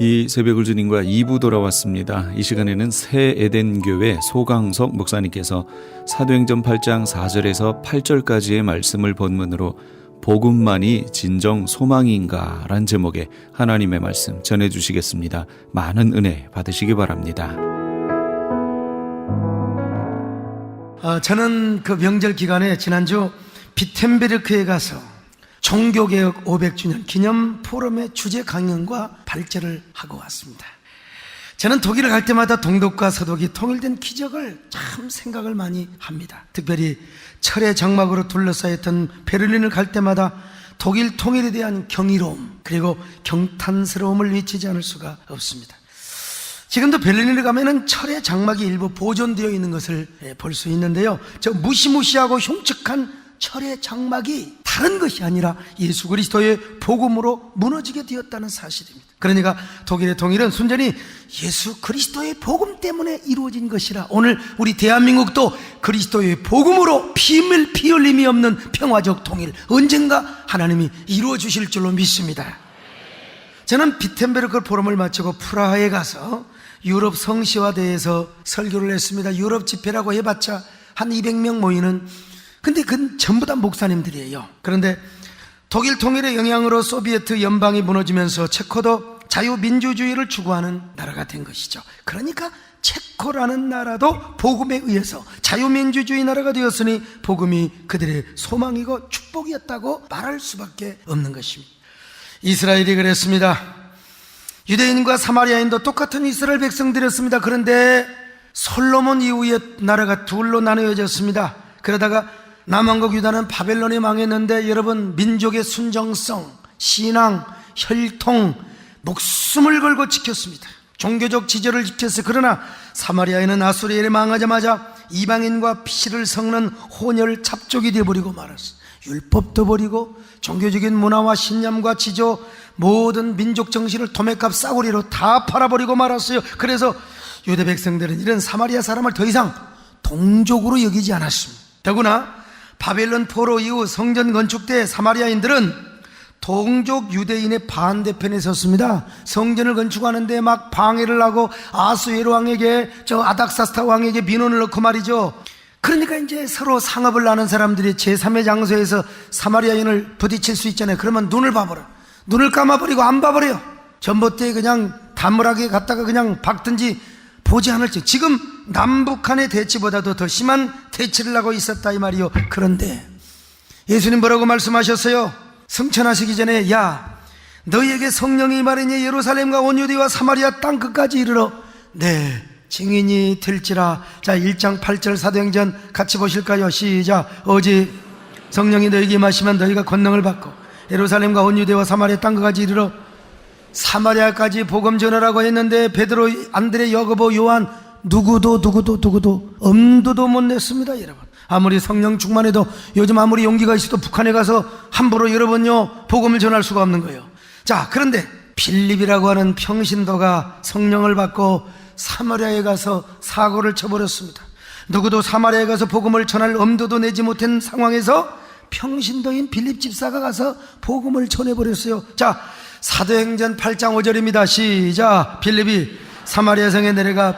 이 새벽을 주님과 2부 돌아왔습니다. 이 시간에는 새 에덴교회 소강석 목사님께서 사도행전 8장 4절에서 8절까지의 말씀을 본문으로 복음만이 진정 소망인가 라는 제목의 하나님의 말씀 전해주시겠습니다. 많은 은혜 받으시기 바랍니다. 저는 그 명절 기간에 지난주 비텐베르크에 가서 종교개혁 500주년 기념 포럼의 주제 강연과 발제를 하고 왔습니다. 저는 독일을 갈 때마다 동독과 서독이 통일된 기적을 참 생각을 많이 합니다. 특별히 철의 장막으로 둘러싸였던 베를린을 갈 때마다 독일 통일에 대한 경이로움 그리고 경탄스러움을 외치지 않을 수가 없습니다. 지금도 베를린을 가면은 철의 장막이 일부 보존되어 있는 것을 볼 수 있는데요. 저 무시무시하고 흉측한 철의 장막이 다른 것이 아니라 예수 그리스도의 복음으로 무너지게 되었다는 사실입니다. 그러니까 독일의 통일은 순전히 예수 그리스도의 복음 때문에 이루어진 것이라 오늘 우리 대한민국도 그리스도의 복음으로 피 흘림이 없는 평화적 통일 언젠가 하나님이 이루어 주실 줄로 믿습니다. 저는 비텐베르크 포럼을 마치고 프라하에 가서 유럽 성시화대에서 설교를 했습니다. 유럽 집회라고 해봤자 한 200명 모이는, 근데 그건 전부 다 목사님들이에요. 그런데 독일 통일의 영향으로 소비에트 연방이 무너지면서 체코도 자유민주주의를 추구하는 나라가 된 것이죠. 그러니까 체코라는 나라도 복음에 의해서 자유민주주의 나라가 되었으니 복음이 그들의 소망이고 축복이었다고 말할 수밖에 없는 것입니다. 이스라엘이 그랬습니다. 유대인과 사마리아인도 똑같은 이스라엘 백성들이었습니다. 그런데 솔로몬 이후에 나라가 둘로 나누어졌습니다. 그러다가 남왕국 유다는 바벨론이 망했는데 여러분, 민족의 순정성, 신앙, 혈통, 목숨을 걸고 지켰습니다. 종교적 지절을 지켰어요. 그러나 사마리아에는 아수리엘이 망하자마자 이방인과 피를 섞는 혼혈 잡족이 되어버리고 말았어요. 율법도 버리고 종교적인 문화와 신념과 지조, 모든 민족 정신을 도매값 싸구리로 다 팔아버리고 말았어요. 그래서 유대 백성들은 이런 사마리아 사람을 더 이상 동족으로 여기지 않았습니다. 더구나 바벨론 포로 이후 성전 건축 때 사마리아인들은 동족 유대인의 반대편에 섰습니다. 성전을 건축하는데 막 방해를 하고 아수에로 왕에게, 저 아닥사스타 왕에게 민원을 넣고 말이죠. 그러니까 이제 서로 상업을 나눈 사람들이 제3의 장소에서 사마리아인을 부딪힐 수 있잖아요. 그러면 눈을 봐버려. 눈을 감아버리고 안 봐버려요. 전봇대에 그냥 다물하게 갔다가 그냥 박든지 보지 않을지. 지금 남북한의 대치보다도 더 심한 대치를 하고 있었다 이 말이요. 그런데 예수님 뭐라고 말씀하셨어요? 승천하시기 전에 야, 너희에게 성령이 말하니 예루살렘과 온 유대와 사마리아 땅 끝까지 이르러 네 증인이 될지라. 자, 1장 8절 사도행전 같이 보실까요? 시작. 오직 성령이 너희에게 임하시면 너희가 권능을 받고 예루살렘과 온 유대와 사마리아 땅 끝까지 이르러 사마리아까지 복음 전하라고 했는데 베드로, 안드레, 야고보, 요한 누구도 엄두도 못 냈습니다. 여러분, 아무리 성령 충만해도 요즘 아무리 용기가 있어도 북한에 가서 함부로 여러분요 복음을 전할 수가 없는 거예요. 자, 그런데 빌립이라고 하는 평신도가 성령을 받고 사마리아에 가서 사고를 쳐버렸습니다. 누구도 사마리아에 가서 복음을 전할 엄두도 내지 못한 상황에서 평신도인 빌립 집사가 가서 복음을 전해버렸어요. 자, 사도행전 8장 5절입니다. 시작. 빌립이 사마리아 성에 내려가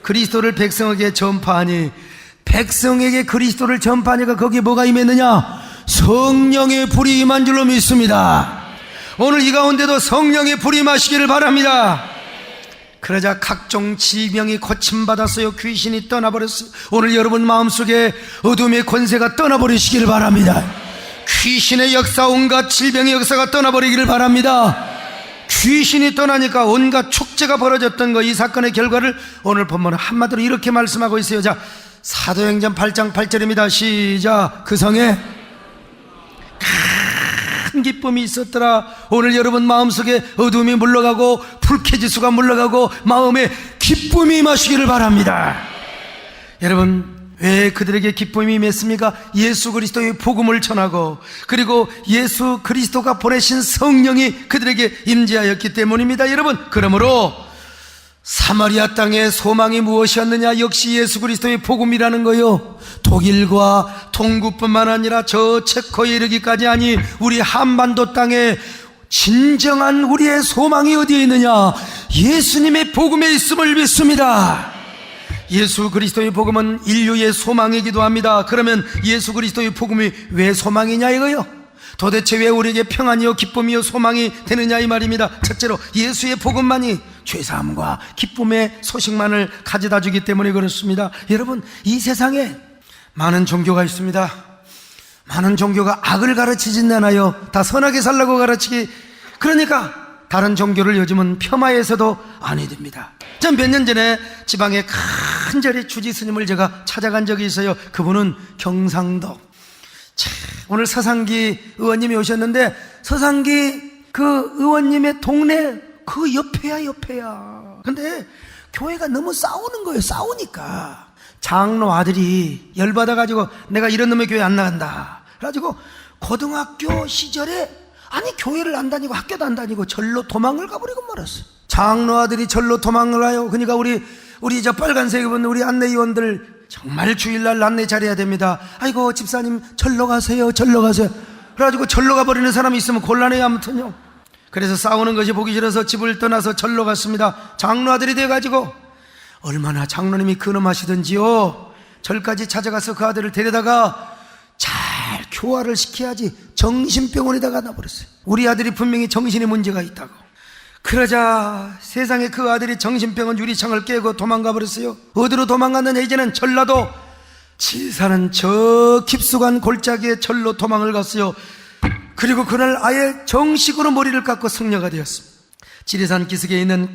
그리스도를 백성에게 전파하니, 백성에게 그리스도를 전파하니까 거기에 뭐가 임했느냐? 성령의 불이 임한 줄로 믿습니다. 오늘 이 가운데도 성령의 불이 임하시기를 바랍니다. 그러자 각종 질병이 고침받았어요. 귀신이 떠나버렸어요. 오늘 여러분 마음속에 어둠의 권세가 떠나버리시기를 바랍니다. 귀신의 역사, 온갖 질병의 역사가 떠나버리기를 바랍니다. 귀신이 떠나니까 온갖 축제가 벌어졌던 거, 이 사건의 결과를 오늘 본문은 한마디로 이렇게 말씀하고 있어요. 자, 사도행전 8장 8절입니다. 시작. 그 성에 큰 기쁨이 있었더라. 오늘 여러분 마음속에 어둠이 물러가고 불쾌지수가 물러가고 마음에 기쁨이 임하시기를 바랍니다. 여러분, 왜 그들에게 기쁨이 임했습니까? 예수 그리스도의 복음을 전하고 그리고 예수 그리스도가 보내신 성령이 그들에게 임재하였기 때문입니다. 여러분, 그러므로 사마리아 땅의 소망이 무엇이었느냐? 역시 예수 그리스도의 복음이라는 거요. 독일과 동구뿐만 아니라 저 체코에 이르기까지 하니 우리 한반도 땅에 진정한 우리의 소망이 어디에 있느냐? 예수님의 복음에 있음을 믿습니다. 예수 그리스도의 복음은 인류의 소망이기도 합니다. 그러면 예수 그리스도의 복음이 왜 소망이냐 이거요? 도대체 왜 우리에게 평안이요 기쁨이요 소망이 되느냐 이 말입니다. 첫째로 예수의 복음만이 죄사함과 기쁨의 소식만을 가져다 주기 때문에 그렇습니다. 여러분, 이 세상에 많은 종교가 있습니다. 많은 종교가 악을 가르치진 않아요. 다 선하게 살라고 가르치기. 그러니까 다른 종교를 요즘은 폄하해서도 아니 됩니다. 전 몇 년 전에 지방의 큰 절의 주지 스님을 제가 찾아간 적이 있어요. 그분은 경상도. 오늘 서상기 의원님이 오셨는데, 서상기 그 의원님의 동네 그 옆에야. 근데 교회가 너무 싸우는 거예요. 싸우니까 장로 아들이 열받아가지고 내가 이런 놈의 교회 안 나간다 그래가지고 고등학교 시절에 아니 교회를 안 다니고 학교도 안 다니고 절로 도망을 가버리고 말았어. 장로 아들이 절로 도망을 가요. 그러니까 우리 저 빨간색 입은 우리 안내위원들 정말 주일날 안내 잘해야 됩니다. 아이고 집사님 절로 가세요. 그래가지고 절로 가버리는 사람이 있으면 곤란해요. 아무튼요. 그래서 싸우는 것이 보기 싫어서 집을 떠나서 절로 갔습니다. 장로 아들이 돼가지고 얼마나 장로님이 근엄하시던지요. 절까지 찾아가서 그 아들을 데려다가 잘 교화를 시켜야지 정신병원에다가 놔버렸어요. 우리 아들이 분명히 정신에 문제가 있다고. 그러자 세상에 그 아들이 정신병원 유리창을 깨고 도망가 버렸어요. 어디로 도망갔느냐? 이제는 전라도 지사는 저 깊숙한 골짜기에 절로 도망을 갔어요. 그리고 그날 아예 정식으로 머리를 깎고 승려가 되었습니다. 지리산 기슭에 있는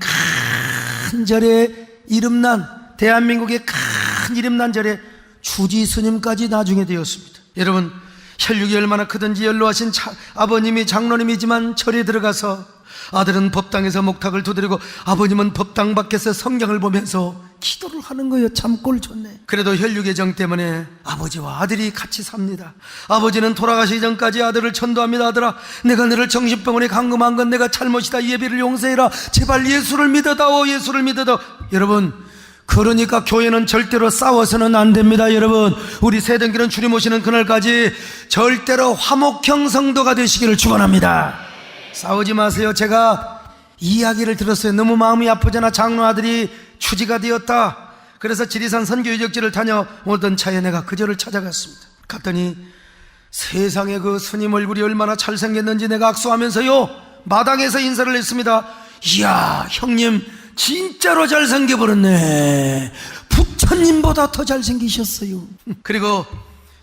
큰 절에 이름난, 대한민국의 큰 이름난 절에 주지 스님까지 나중에 되었습니다. 여러분, 혈육이 얼마나 크든지 연로하신 아버님이 장로님이지만 절에 들어가서 아들은 법당에서 목탁을 두드리고 아버님은 법당 밖에서 성경을 보면서 기도를 하는 거예요. 참 꼴 좋네. 그래도 혈육의 정 때문에 아버지와 아들이 같이 삽니다. 아버지는 돌아가시기 전까지 아들을 천도합니다. 아들아, 내가 너를 정신병원에 감금한 건 내가 잘못이다. 예비를 용서해라. 제발 예수를 믿어다오. 예수를 믿어다오. 여러분, 그러니까 교회는 절대로 싸워서는 안 됩니다. 여러분, 우리 새등기는 주님 오시는 그날까지 절대로 화목형 성도가 되시기를 축원합니다. 싸우지 마세요. 제가 이야기를 들었어요. 너무 마음이 아프잖아. 장로 아들이 추지가 되었다. 그래서 지리산 선교 유적지를 다녀오던 차에 내가 그 절을 찾아갔습니다. 갔더니 세상에 그 스님 얼굴이 얼마나 잘생겼는지 내가 악수하면서요 마당에서 인사를 했습니다. 이야, 형님 진짜로 잘생겨버렸네. 부처님보다 더 잘생기셨어요. 그리고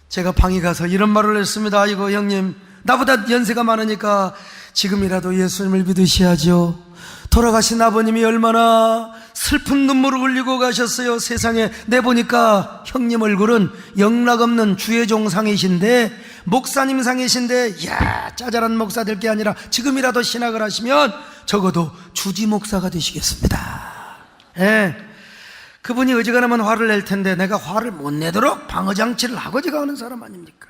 제가 방에 가서 이런 말을 했습니다. 아이고 형님, 나보다 연세가 많으니까 지금이라도 예수님을 믿으셔야죠. 돌아가신 아버님이 얼마나 슬픈 눈물을 흘리고 가셨어요. 세상에 내보니까 형님 얼굴은 영락없는 주의종 상이신데, 목사님 상이신데, 이야, 짜잘한 목사 될 게 아니라 지금이라도 신학을 하시면 적어도 주지 목사가 되시겠습니다. 예, 그분이 어지간하면 화를 낼 텐데 내가 화를 못 내도록 방어장치를 하고 제가 하는 사람 아닙니까?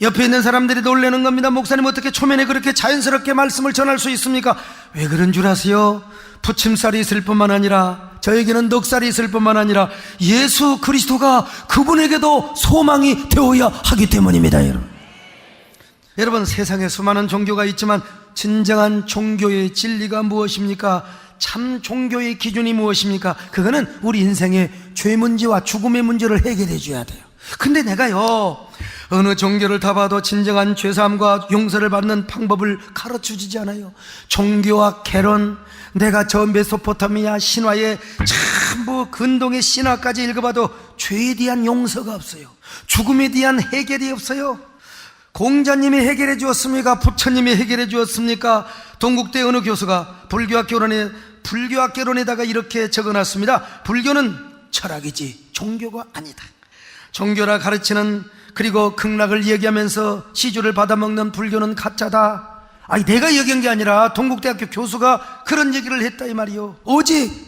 옆에 있는 사람들이 놀라는 겁니다. 목사님 어떻게 초면에 그렇게 자연스럽게 말씀을 전할 수 있습니까? 왜 그런 줄 아세요? 부침살이 있을 뿐만 아니라 저에게는 넉살이 있을 뿐만 아니라 예수 그리스도가 그분에게도 소망이 되어야 하기 때문입니다. 여러분, 세상에 수많은 종교가 있지만 진정한 종교의 진리가 무엇입니까? 참 종교의 기준이 무엇입니까? 그거는 우리 인생의 죄 문제와 죽음의 문제를 해결해 줘야 돼요. 근데 내가요 어느 종교를 다 봐도 진정한 죄사함과 용서를 받는 방법을 가르쳐주지 않아요. 종교와 개론, 내가 저 메소포타미아 신화의 전부 근동의 신화까지 읽어봐도 죄에 대한 용서가 없어요. 죽음에 대한 해결이 없어요. 공자님이 해결해 주었습니까? 부처님이 해결해 주었습니까? 동국대 어느 교수가 불교학개론에다가 이렇게 적어놨습니다. 불교는 철학이지 종교가 아니다. 종교라 가르치는, 그리고 극락을 얘기하면서 시주를 받아먹는 불교는 가짜다. 아니, 내가 얘기한 게 아니라 동국대학교 교수가 그런 얘기를 했다 이 말이요. 오직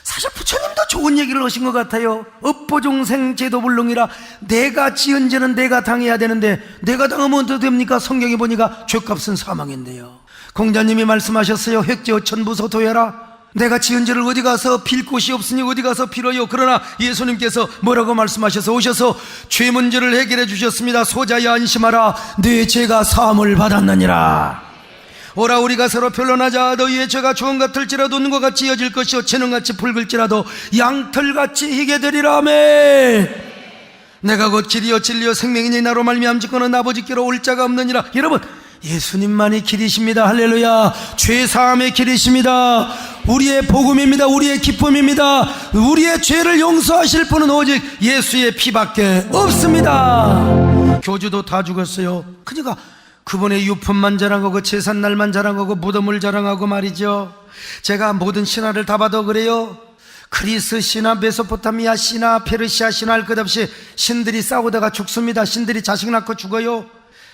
사실 부처님도 좋은 얘기를 하신 것 같아요. 업보종생 제도불능이라, 내가 지은 죄는 내가 당해야 되는데 내가 당하면 어떻게 됩니까? 성경에 보니까 죄값은 사망인데요. 공자님이 말씀하셨어요. 획제어천부소토해라. 내가 지은 죄를 어디 가서 빌 곳이 없으니 어디 가서 빌어요. 그러나 예수님께서 뭐라고 말씀하셔서 오셔서 죄 문제를 해결해 주셨습니다. 소자야 안심하라, 네 죄가 사함을 받았느니라. 오라 우리가 서로 변론하자. 너희의 죄가 주홍 같을지라도 눈과 같이 이어질 것이요 진홍같이 붉을지라도 양털같이 희게 되리라. 아멘. 내가 곧 길이요 진리요 생명이니 나로 말미암짓거는 아버지께로 올 자가 없느니라. 여러분, 예수님만이 길이십니다. 할렐루야. 죄사함의 길이십니다. 우리의 복음입니다. 우리의 기쁨입니다. 우리의 죄를 용서하실 분은 오직 예수의 피밖에 없습니다. 교주도 다 죽었어요. 그러니까 그분의 유품만 자랑하고 제삿날만 자랑하고 무덤을 자랑하고 말이죠. 제가 모든 신화를 다 봐도 그래요. 그리스 신화, 메소포타미아 신화, 페르시아 신화 할 것 없이 신들이 싸우다가 죽습니다. 신들이 자식 낳고 죽어요.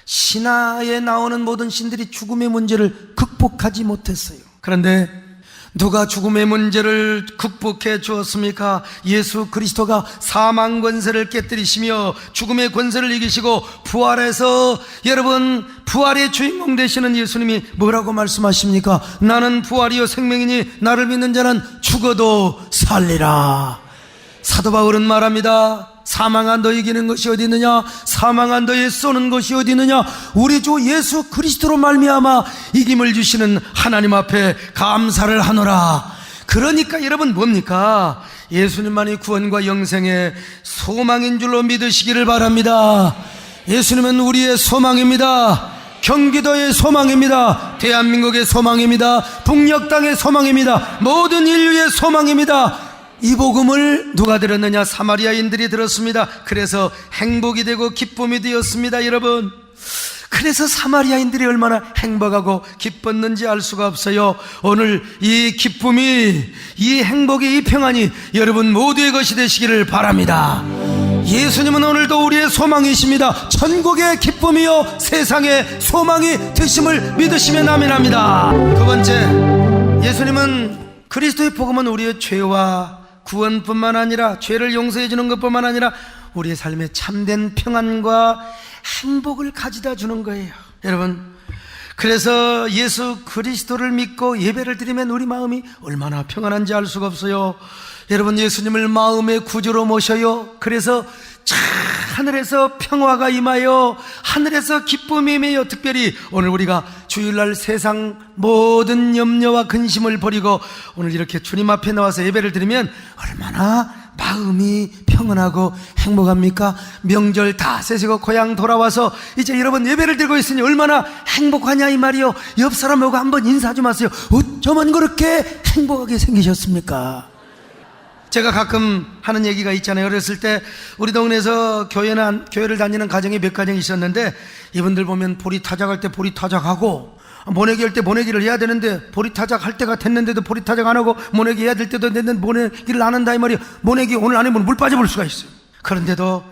신화에 나오는 모든 신들이 죽음의 문제를 극복하지 못했어요. 그런데 누가 죽음의 문제를 극복해 주었습니까? 예수 그리스도가 사망 권세를 깨뜨리시며 죽음의 권세를 이기시고 부활해서, 여러분, 부활의 주인공 되시는 예수님이 뭐라고 말씀하십니까? 나는 부활이요 생명이니 나를 믿는 자는 죽어도 살리라. 사도 바울은 말합니다. 사망아 너 이기는 것이 어디 있느냐? 사망아 너의 쏘는 것이 어디 있느냐? 우리 주 예수 그리스도로 말미암아 이김을 주시는 하나님 앞에 감사를 하노라. 그러니까 여러분 뭡니까? 예수님만이 구원과 영생의 소망인 줄로 믿으시기를 바랍니다. 예수님은 우리의 소망입니다. 경기도의 소망입니다. 대한민국의 소망입니다. 북녘 땅의 소망입니다. 모든 인류의 소망입니다. 이 복음을 누가 들었느냐? 사마리아인들이 들었습니다. 그래서 행복이 되고 기쁨이 되었습니다. 여러분, 그래서 사마리아인들이 얼마나 행복하고 기뻤는지 알 수가 없어요. 오늘 이 기쁨이, 이 행복이, 이 평안이 여러분 모두의 것이 되시기를 바랍니다. 예수님은 오늘도 우리의 소망이십니다. 천국의 기쁨이요 세상의 소망이 되심을 믿으시면 아멘합니다. 두 번째, 예수님은, 그리스도의 복음은 우리의 죄와 구원뿐만 아니라, 죄를 용서해 주는 것뿐만 아니라 우리의 삶에 참된 평안과 행복을 가져다 주는 거예요. 여러분, 그래서 예수 그리스도를 믿고 예배를 드리면 우리 마음이 얼마나 평안한지 알 수가 없어요. 여러분, 예수님을 마음의 구주로 모셔요. 그래서 하늘에서 평화가 임하여 하늘에서 기쁨이 임해요. 특별히 오늘 우리가 주일날 세상 모든 염려와 근심을 버리고 오늘 이렇게 주님 앞에 나와서 예배를 드리면 얼마나 마음이 평안하고 행복합니까? 명절 다 세시고 고향 돌아와서 이제 여러분 예배를 드리고 있으니 얼마나 행복하냐 이 말이요. 옆 사람하고 한번 인사 좀 하세요. 어쩌면 그렇게 행복하게 생기셨습니까? 제가 가끔 하는 얘기가 있잖아요. 어렸을 때 우리 동네에서 교회를 다니는 가정이 몇 가정이 있었는데, 이분들 보면 보리타작할 때 보리타작하고, 모내기 할 때 모내기를 해야 되는데 보리타작 할 때가 됐는데도 보리타작 안 하고, 모내기 해야 될 때도 됐는데 모내기를 안 한다 이 말이에요. 모내기 오늘 안 해보면 물 빠져볼 수가 있어요. 그런데도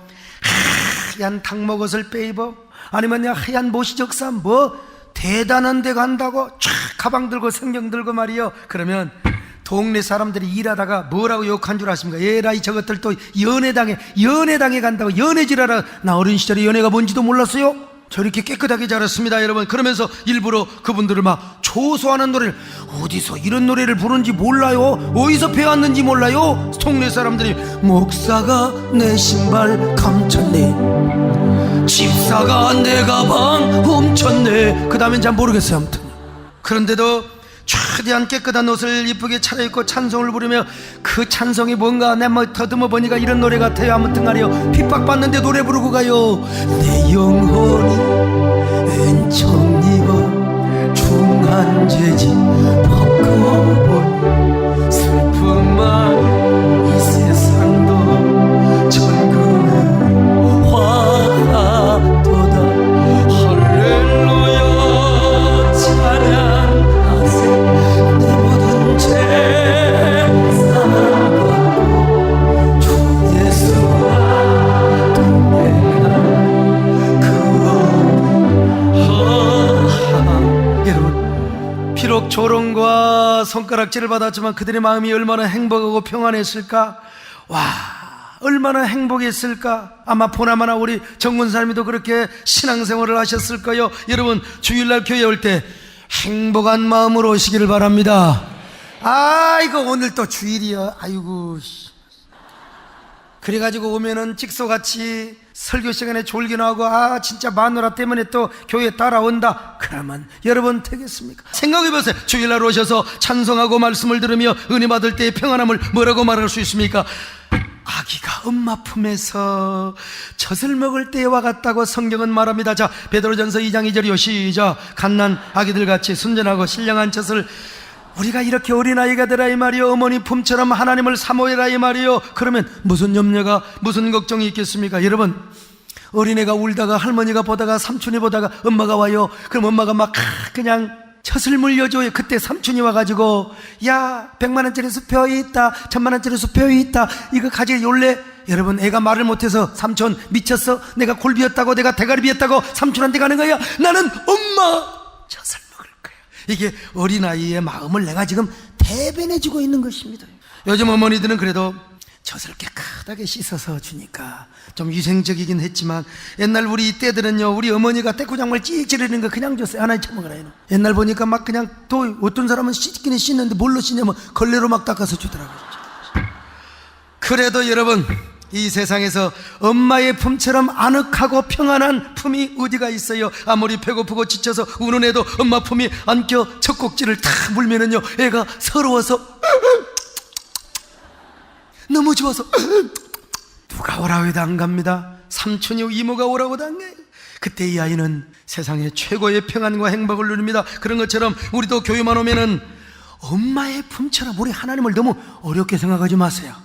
하얀 닭목옷을 빼입어, 아니면 하얀 모시적사 뭐 대단한 데 간다고 쫙 가방 들고 성경 들고 말이요. 그러면 동네 사람들이 일하다가 뭐라고 욕한 줄 아십니까? 에라이 저것들 또 연애당에 간다고 연애질하라. 나 어린 시절에 연애가 뭔지도 몰랐어요. 저렇게 깨끗하게 자랐습니다 여러분. 그러면서 일부러 그분들을 막 조소하는 노래를, 어디서 이런 노래를 부르는지 몰라요? 어디서 배웠는지 몰라요? 동네 사람들이 목사가 내 신발 감췄네, 집사가 내 가방 훔쳤네. 그 다음엔 잘 모르겠어요. 아무튼 그런데도 최대한 깨끗한 옷을 이쁘게 차려입고 찬송을 부르며, 그 찬송이 뭔가 내 뭐 더듬어 보니까 이런 노래 같아요. 아무튼 말이요, 핍박받는데 노래 부르고 가요. 내 영혼이 은총 입어 중한 죄지 벗겨본 슬픔만 이 세상도 천국은 화도다. 할렐루야 찬양. 내 모든 죄 사랑받고 주 예수가 동행한 그 여러분, 비록 조롱과 손가락질을 받았지만 그들의 마음이 얼마나 행복하고 평안했을까? 와, 얼마나 행복했을까? 아마 보나마나 우리 정군사님도 그렇게 신앙생활을 하셨을 거예요. 여러분, 주일날 교회 올 때 행복한 마음으로 오시기를 바랍니다. 아이고 오늘 또 주일이야. 아이고 그래가지고 오면은 찍소같이 설교 시간에 졸기나 하고 진짜 마누라 때문에 또 교회 따라온다 그러면 여러분 되겠습니까? 생각해보세요. 주일날 오셔서 찬송하고 말씀을 들으며 은혜 받을 때의 평안함을 뭐라고 말할 수 있습니까? 아기가 엄마 품에서 젖을 먹을 때와 같다고 성경은 말합니다. 자, 베드로전서 2장 2절이요 시작. 갓난 아기들같이 순전하고 신령한 젖을 우리가 이렇게 어린아이가 되라 이 말이요, 어머니 품처럼 하나님을 사모해라 이 말이요. 그러면 무슨 염려가 무슨 걱정이 있겠습니까? 여러분, 어린애가 울다가 할머니가 보다가 삼촌이 보다가 엄마가 와요. 그럼 엄마가 막 그냥 젖을 물려줘요. 그때 삼촌이 와가지고 야 100만원짜리 수표 있다, 1000만원짜리 수표 있다, 이거 가지고 올래? 여러분, 애가 말을 못해서 삼촌 미쳤어? 내가 골 비었다고, 내가 대가리 비었다고 삼촌한테 가는 거야? 나는 엄마 젖을 먹을 거야. 이게 어린아이의 마음을 내가 지금 대변해주고 있는 것입니다. 요즘 어머니들은 그래도 젖을 깨끗하게 씻어서 주니까 좀 위생적이긴 했지만 옛날 우리 때들은요, 우리 어머니가 떼꾸장물 찌찌르는 거 그냥 줬어요. 하나에 처먹으라. 옛날 보니까 막 그냥 또 어떤 사람은 씻기는 씻는데 뭘로 씻냐면 걸레로 막 닦아서 주더라고요. 그래도 여러분, 이 세상에서 엄마의 품처럼 아늑하고 평안한 품이 어디가 있어요? 아무리 배고프고 지쳐서 우는 애도 엄마 품이 안겨 젖꼭지를 탁 물면은요, 애가 서러워서 너무 좋아서 누가 오라고 해도 안 갑니다. 삼촌이 이모가 오라고 해도 안 가요. 그때 이 아이는 세상의 최고의 평안과 행복을 누립니다. 그런 것처럼 우리도 교회만 오면은 엄마의 품처럼 우리 하나님을 너무 어렵게 생각하지 마세요.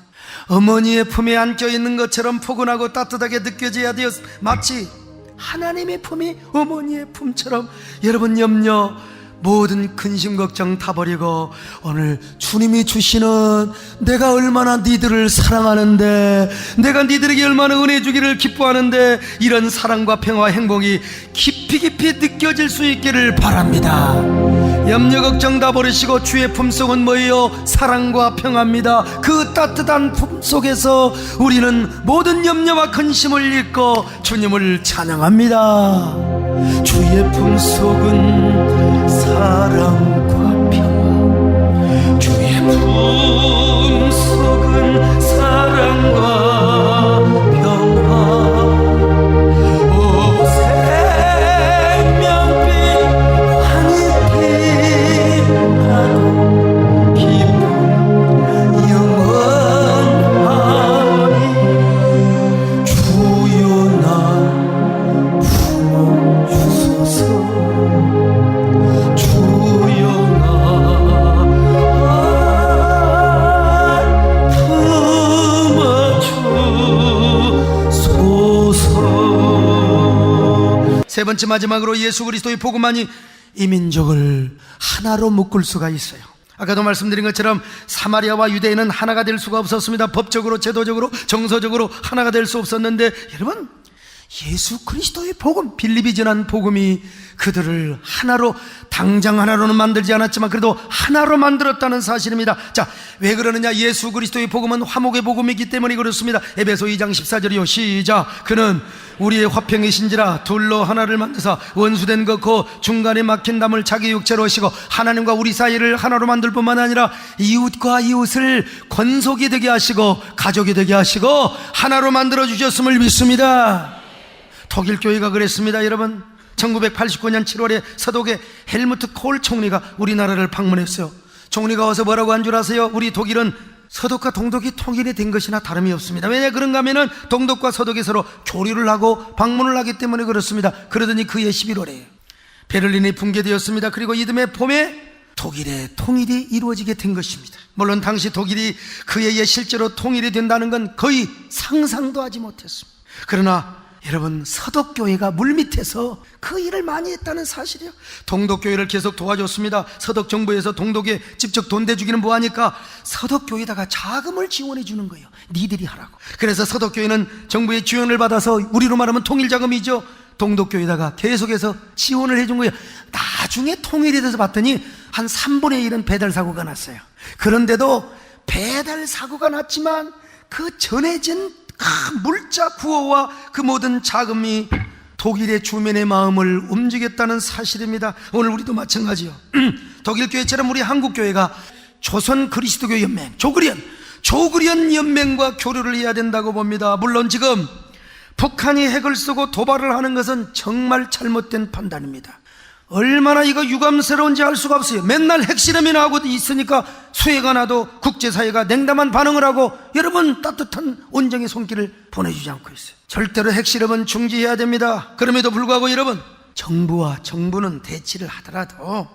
어머니의 품에 안겨 있는 것처럼 포근하고 따뜻하게 느껴져야 돼요. 마치 하나님의 품이 어머니의 품처럼. 여러분, 염려 모든 근심 걱정 다 버리고 오늘 주님이 주시는 내가 얼마나 니들을 사랑하는데, 내가 니들에게 얼마나 은혜 주기를 기뻐하는데, 이런 사랑과 평화와 행복이 깊이 깊이 느껴질 수 있기를 바랍니다. 염려 걱정 다 버리시고 주의 품속은 뭐예요? 사랑과 평화입니다. 그 따뜻한 품속에서 우리는 모든 염려와 근심을 잊고 주님을 찬양합니다. 주의 품속은 사랑과 평화, 주의 품속은 사랑과 평화. 오 생명빛 하늘빛하고 기쁨 영원하니 주여 나 품어주소서. 주여 나 품어주소서. 세 번째 마지막으로 예수 그리스도의 복음만이 이 민족을 하나로 묶을 수가 있어요. 아까도 말씀드린 것처럼 사마리아와 유대인은 하나가 될 수가 없었습니다. 법적으로, 제도적으로, 정서적으로 하나가 될 수 없었는데, 여러분, 예수 그리스도의 복음, 빌립이 전한 복음이 그들을 하나로, 당장 하나로는 만들지 않았지만 그래도 하나로 만들었다는 사실입니다. 자, 왜 그러느냐? 예수 그리스도의 복음은 화목의 복음이기 때문에 그렇습니다. 에베소 2장 14절이요 시작. 그는 우리의 화평이신지라 둘로 하나를 만드사 원수된 것고 중간에 막힌 담을 자기 육체로 하시고 하나님과 우리 사이를 하나로 만들 뿐만 아니라 이웃과 이웃을 권속이 되게 하시고 가족이 되게 하시고 하나로 만들어 주셨음을 믿습니다. 독일 교회가 그랬습니다. 여러분, 1989년 7월에 서독의 헬무트 콜 총리가 우리나라를 방문했어요. 총리가 와서 뭐라고 한 줄 아세요? 우리 독일은 서독과 동독이 통일이 된 것이나 다름이 없습니다. 왜냐 그런가 하면은 동독과 서독이 서로 교류를 하고 방문을 하기 때문에 그렇습니다. 그러더니 그해 11월에 베를린이 붕괴되었습니다. 그리고 이듬해 봄에 독일의 통일이 이루어지게 된 것입니다. 물론 당시 독일이 그 해에 실제로 통일이 된다는 건 거의 상상도 하지 못했습니다. 그러나 여러분, 서독교회가 물밑에서 그 일을 많이 했다는 사실이에요. 동독교회를 계속 도와줬습니다. 서독 정부에서 동독에 직접 돈 대주기는 뭐하니까 서독교회에다가 자금을 지원해 주는 거예요. 니들이 하라고. 그래서 서독교회는 정부의 지원을 받아서, 우리로 말하면 통일자금이죠, 동독교회에다가 계속해서 지원을 해준 거예요. 나중에 통일이 돼서 봤더니 한 3분의 1은 배달사고가 났어요. 그런데도 배달사고가 났지만 그 전해진 물자 구호와 그 모든 자금이 독일의 주민의 마음을 움직였다는 사실입니다. 오늘 우리도 마찬가지요. 독일 교회처럼 우리 한국 교회가 조선 그리스도교 연맹, 조그리언, 조그련 연맹과 교류를 해야 된다고 봅니다. 물론 지금 북한이 핵을 쓰고 도발을 하는 것은 정말 잘못된 판단입니다. 얼마나 이거 유감스러운지 알 수가 없어요. 맨날 핵실험이나 하고 있으니까 수해가 나도 국제사회가 냉담한 반응을 하고 여러분 따뜻한 온정의 손길을 보내주지 않고 있어요. 절대로 핵실험은 중지해야 됩니다. 그럼에도 불구하고 여러분, 정부는 대치를 하더라도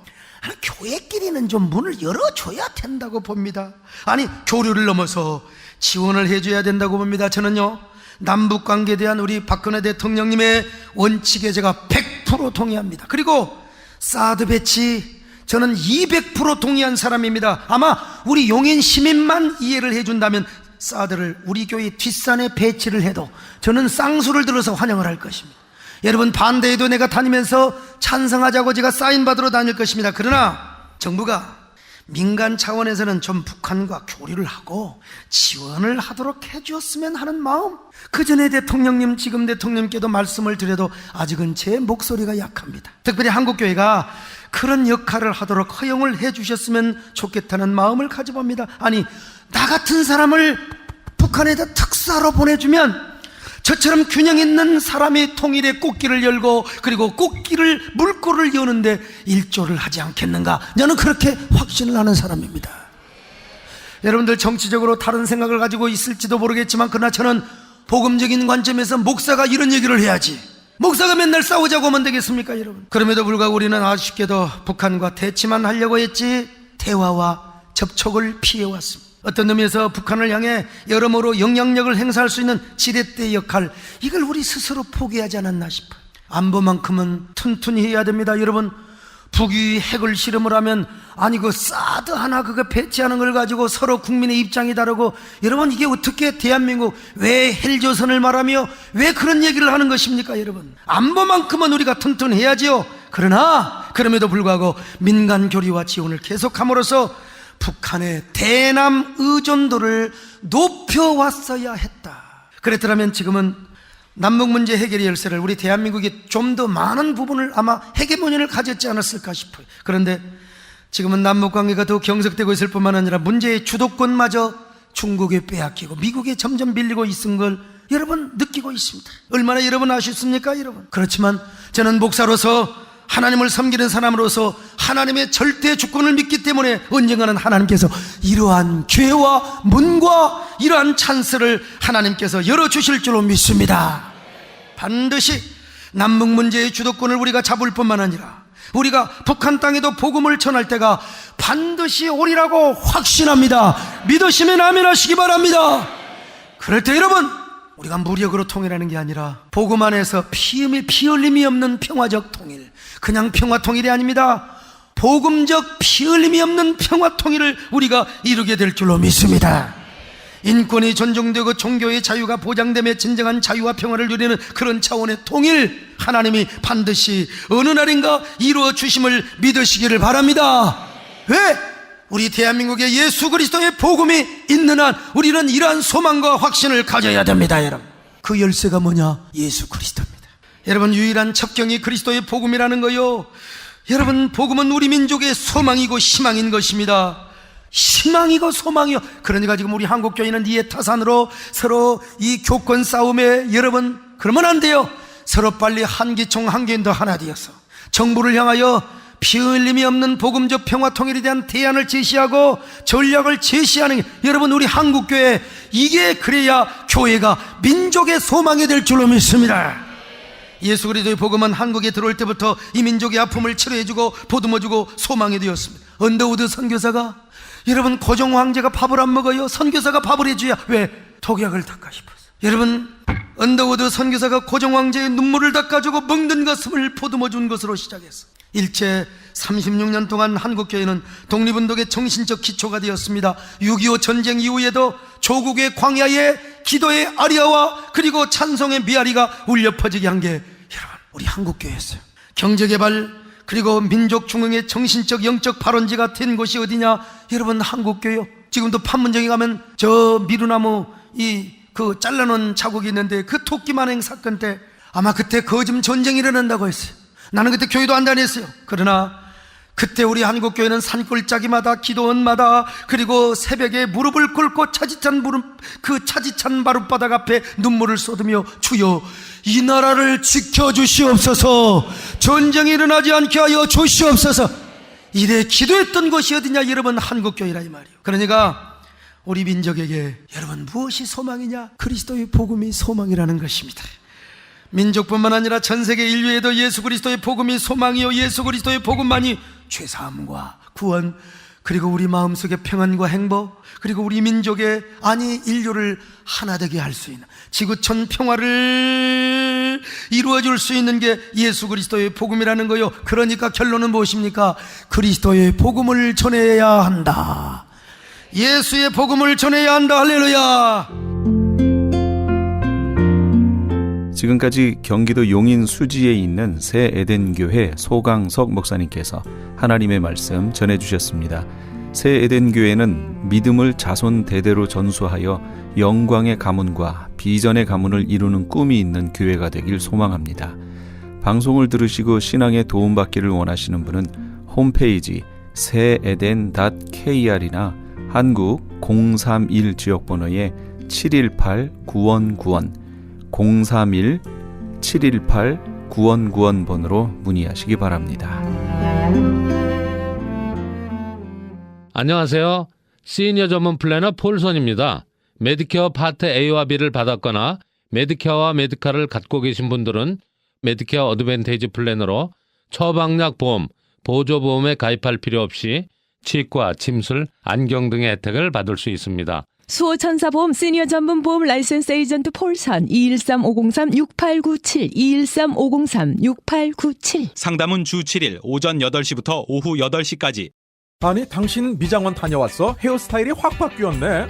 교회끼리는 좀 문을 열어줘야 된다고 봅니다. 아니, 교류를 넘어서 지원을 해줘야 된다고 봅니다. 저는요, 남북관계에 대한 우리 박근혜 대통령님의 원칙에 제가 100% 동의합니다. 그리고 사드 배치, 저는 200% 동의한 사람입니다. 아마 우리 용인 시민만 이해를 해준다면 사드를 우리 교회 뒷산에 배치를 해도 저는 쌍수를 들어서 환영을 할 것입니다. 여러분, 반대해도 내가 다니면서 찬성하자고 제가 사인 받으러 다닐 것입니다. 그러나 정부가 민간 차원에서는 좀 북한과 교류를 하고 지원을 하도록 해주었으면 하는 마음, 그 전에 대통령님, 지금 대통령님께도 말씀을 드려도 아직은 제 목소리가 약합니다. 특별히 한국교회가 그런 역할을 하도록 허용을 해주셨으면 좋겠다는 마음을 가져봅니다. 아니, 나 같은 사람을 북한에다 특사로 보내주면 저처럼 균형 있는 사람이 통일의 꽃길을 열고 그리고 물꼬를 여는데 일조를 하지 않겠는가, 저는 그렇게 확신을 하는 사람입니다. 여러분들 정치적으로 다른 생각을 가지고 있을지도 모르겠지만, 그러나 저는 복음적인 관점에서 목사가 이런 얘기를 해야지, 목사가 맨날 싸우자고 하면 되겠습니까 여러분? 그럼에도 불구하고 우리는 아쉽게도 북한과 대치만 하려고 했지 대화와 접촉을 피해왔습니다. 어떤 의미에서 북한을 향해 여러모로 영향력을 행사할 수 있는 지렛대 역할, 이걸 우리 스스로 포기하지 않았나 싶어요. 안보만큼은 튼튼히 해야 됩니다. 여러분, 북이 핵을 실험을 하면, 아니 그 사드 하나 그거 배치하는 걸 가지고 서로 국민의 입장이 다르고, 여러분 이게 어떻게 대한민국 왜 헬조선을 말하며 왜 그런 얘기를 하는 것입니까 여러분? 안보만큼은 우리가 튼튼해야지요. 그러나 그럼에도 불구하고 민간 교류와 지원을 계속함으로써 북한의 대남 의존도를 높여왔어야 했다. 그랬더라면 지금은 남북 문제 해결의 열쇠를 우리 대한민국이 좀 더 많은 부분을 아마 헤게모니를 가졌지 않았을까 싶어요. 그런데 지금은 남북 관계가 더 경색되고 있을 뿐만 아니라 문제의 주도권마저 중국에 빼앗기고 미국에 점점 밀리고 있은 걸 여러분 느끼고 있습니다. 얼마나 여러분 아쉽습니까 여러분? 그렇지만 저는 목사로서, 하나님을 섬기는 사람으로서 하나님의 절대 주권을 믿기 때문에 언젠가는 하나님께서 이러한 기회와 문과 이러한 찬스를 하나님께서 열어주실 줄로 믿습니다. 반드시 남북 문제의 주도권을 우리가 잡을 뿐만 아니라 우리가 북한 땅에도 복음을 전할 때가 반드시 오리라고 확신합니다. 믿으시면 아멘 하시기 바랍니다. 그럴 때 여러분, 우리가 무력으로 통일하는 게 아니라 복음 안에서 피 흘림이 없는 평화적 통일, 그냥 평화 통일이 아닙니다. 복음적 피 흘림이 없는 평화 통일을 우리가 이루게 될 줄로 믿습니다. 인권이 존중되고 종교의 자유가 보장되며 진정한 자유와 평화를 누리는 그런 차원의 통일, 하나님이 반드시 어느 날인가 이루어 주심을 믿으시기를 바랍니다. 왜? 우리 대한민국에 예수 그리스도의 복음이 있는 한 우리는 이러한 소망과 확신을 가져야 됩니다. 여러분, 그 열쇠가 뭐냐? 예수 그리스도입니다. 여러분, 유일한 첩경이 그리스도의 복음이라는 거요, 여러분, 복음은 우리 민족의 소망이고 희망인 것입니다. 희망이고 소망이요. 그러니까 지금 우리 한국교회는 이해 타산으로 서로 이 교권 싸움에, 여러분 그러면 안 돼요. 서로 빨리 한기총 한개인도 하나 되어서 정부를 향하여 피 흘림이 없는 복음적 평화 통일에 대한 대안을 제시하고 전략을 제시하는 게, 여러분 우리 한국교회, 이게 그래야 교회가 민족의 소망이 될 줄로 믿습니다. 예수 그리스도의 복음은 한국에 들어올 때부터 이 민족의 아픔을 치료해주고 보듬어주고 소망이 되었습니다. 언더우드 선교사가, 여러분 고종 황제가 밥을 안 먹어요. 선교사가 밥을 해줘야, 왜? 독약을 닦아 싶어서. 여러분, 언더우드 선교사가 고종 황제의 눈물을 닦아주고 먹는 가슴을 보듬어준 것으로 시작했어. 일제 36년 동안 한국교회는 독립운동의 정신적 기초가 되었습니다. 6.25 전쟁 이후에도 조국의 광야에 기도의 아리아와 그리고 찬송의 미아리가 울려 퍼지게 한 게 여러분 우리 한국교회였어요. 경제개발 그리고 민족 중흥의 정신적 영적 발원지가 된 곳이 어디냐? 여러분 한국교회요. 지금도 판문점에 가면 저 미루나무 그 잘라놓은 자국이 있는데, 그 토끼 만행 사건 때 아마 그때 거짓 전쟁이 일어난다고 했어요. 나는 그때 교회도 안 다녔어요. 그러나 그때 우리 한국교회는 산골짜기마다 기도원마다 그리고 새벽에 무릎을 꿇고 차디찬 마룻바닥 앞에 눈물을 쏟으며 주여 이 나라를 지켜주시옵소서, 전쟁이 일어나지 않게 하여 주시옵소서, 이래 기도했던 곳이 어디냐? 여러분, 한국교회라 이 말이에요. 그러니까 우리 민족에게 여러분 무엇이 소망이냐? 그리스도의 복음이 소망이라는 것입니다. 민족뿐만 아니라 전 세계 인류에도 예수 그리스도의 복음이 소망이요, 예수 그리스도의 복음만이 죄사함과 구원, 그리고 우리 마음속의 평안과 행복, 그리고 우리 민족의, 아니 인류를 하나 되게 할 수 있는 지구촌 평화를 이루어줄 수 있는 게 예수 그리스도의 복음이라는 거요. 그러니까 결론은 무엇입니까? 그리스도의 복음을 전해야 한다. 예수의 복음을 전해야 한다. 할렐루야. 지금까지 경기도 용인 수지에 있는 새 에덴교회 소강석 목사님께서 하나님의 말씀 전해주셨습니다. 새 에덴교회는 믿음을 자손 대대로 전수하여 영광의 가문과 비전의 가문을 이루는 꿈이 있는 교회가 되길 소망합니다. 방송을 들으시고 신앙에 도움받기를 원하시는 분은 홈페이지 새에덴.kr이나 한국 031 지역번호에 718-9191 031-718-9191 번호로 문의하시기 바랍니다. 안녕하세요. 시니어 전문 플래너 폴선입니다. 메디케어 파트 A와 B를 받았거나 메디케어와 메디카를 갖고 계신 분들은 메디케어 어드밴테이지 플래너로 처방약 보험, 보조보험에 가입할 필요 없이 치과, 침술, 안경 등의 혜택을 받을 수 있습니다. 수호천사보험 시니어 전문 보험 라이센스 에이전트 폴선 213-503-6897 213-503-6897 상담은 주 7일 오전 8시부터 오후 8시까지. 아니 당신 미장원 다녀왔어? 헤어스타일이 확 바뀌었네.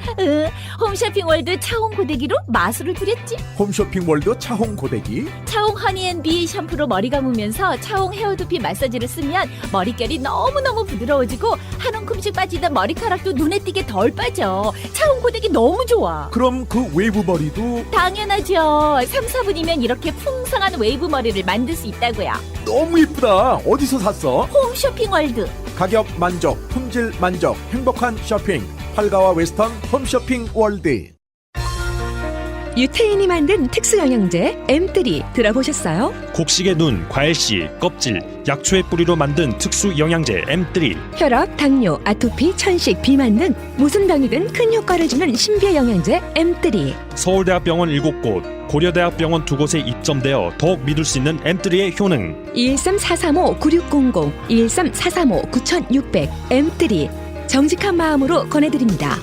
홈쇼핑 월드 차홍 고데기로 마술을 부렸지. 홈쇼핑 월드 차홍 고데기. 차홍 허니앤비 샴푸로 머리 감으면서 차홍 헤어두피 마사지를 쓰면 머릿결이 너무너무 부드러워지고 한 움큼씩 빠지던 머리카락도 눈에 띄게 덜 빠져. 차홍 고데기 너무 좋아. 그럼 그 웨이브 머리도 당연하죠. 3, 4분이면 이렇게 풍성한 웨이브 머리를 만들 수 있다고요. 너무 이쁘다. 어디서 샀어? 홈쇼핑 월드. 가격 만족, 품질 만족, 행복한 쇼핑. 팔가와 웨스턴 홈쇼핑 월드. 유태인이 만든 특수 영양제 M3 들어보셨어요? 곡식의 눈, 과일씨, 껍질, 약초의 뿌리로 만든 특수 영양제 M3. 혈압, 당뇨, 아토피, 천식, 비만 등 무슨 병이든 큰 효과를 주는 신비의 영양제 M3. 서울대학병원 7곳, 고려대학병원 2곳에 입점되어 더욱 믿을 수 있는 M3의 효능. 213-435-9600 213-435-9600 M3 정직한 마음으로 권해드립니다.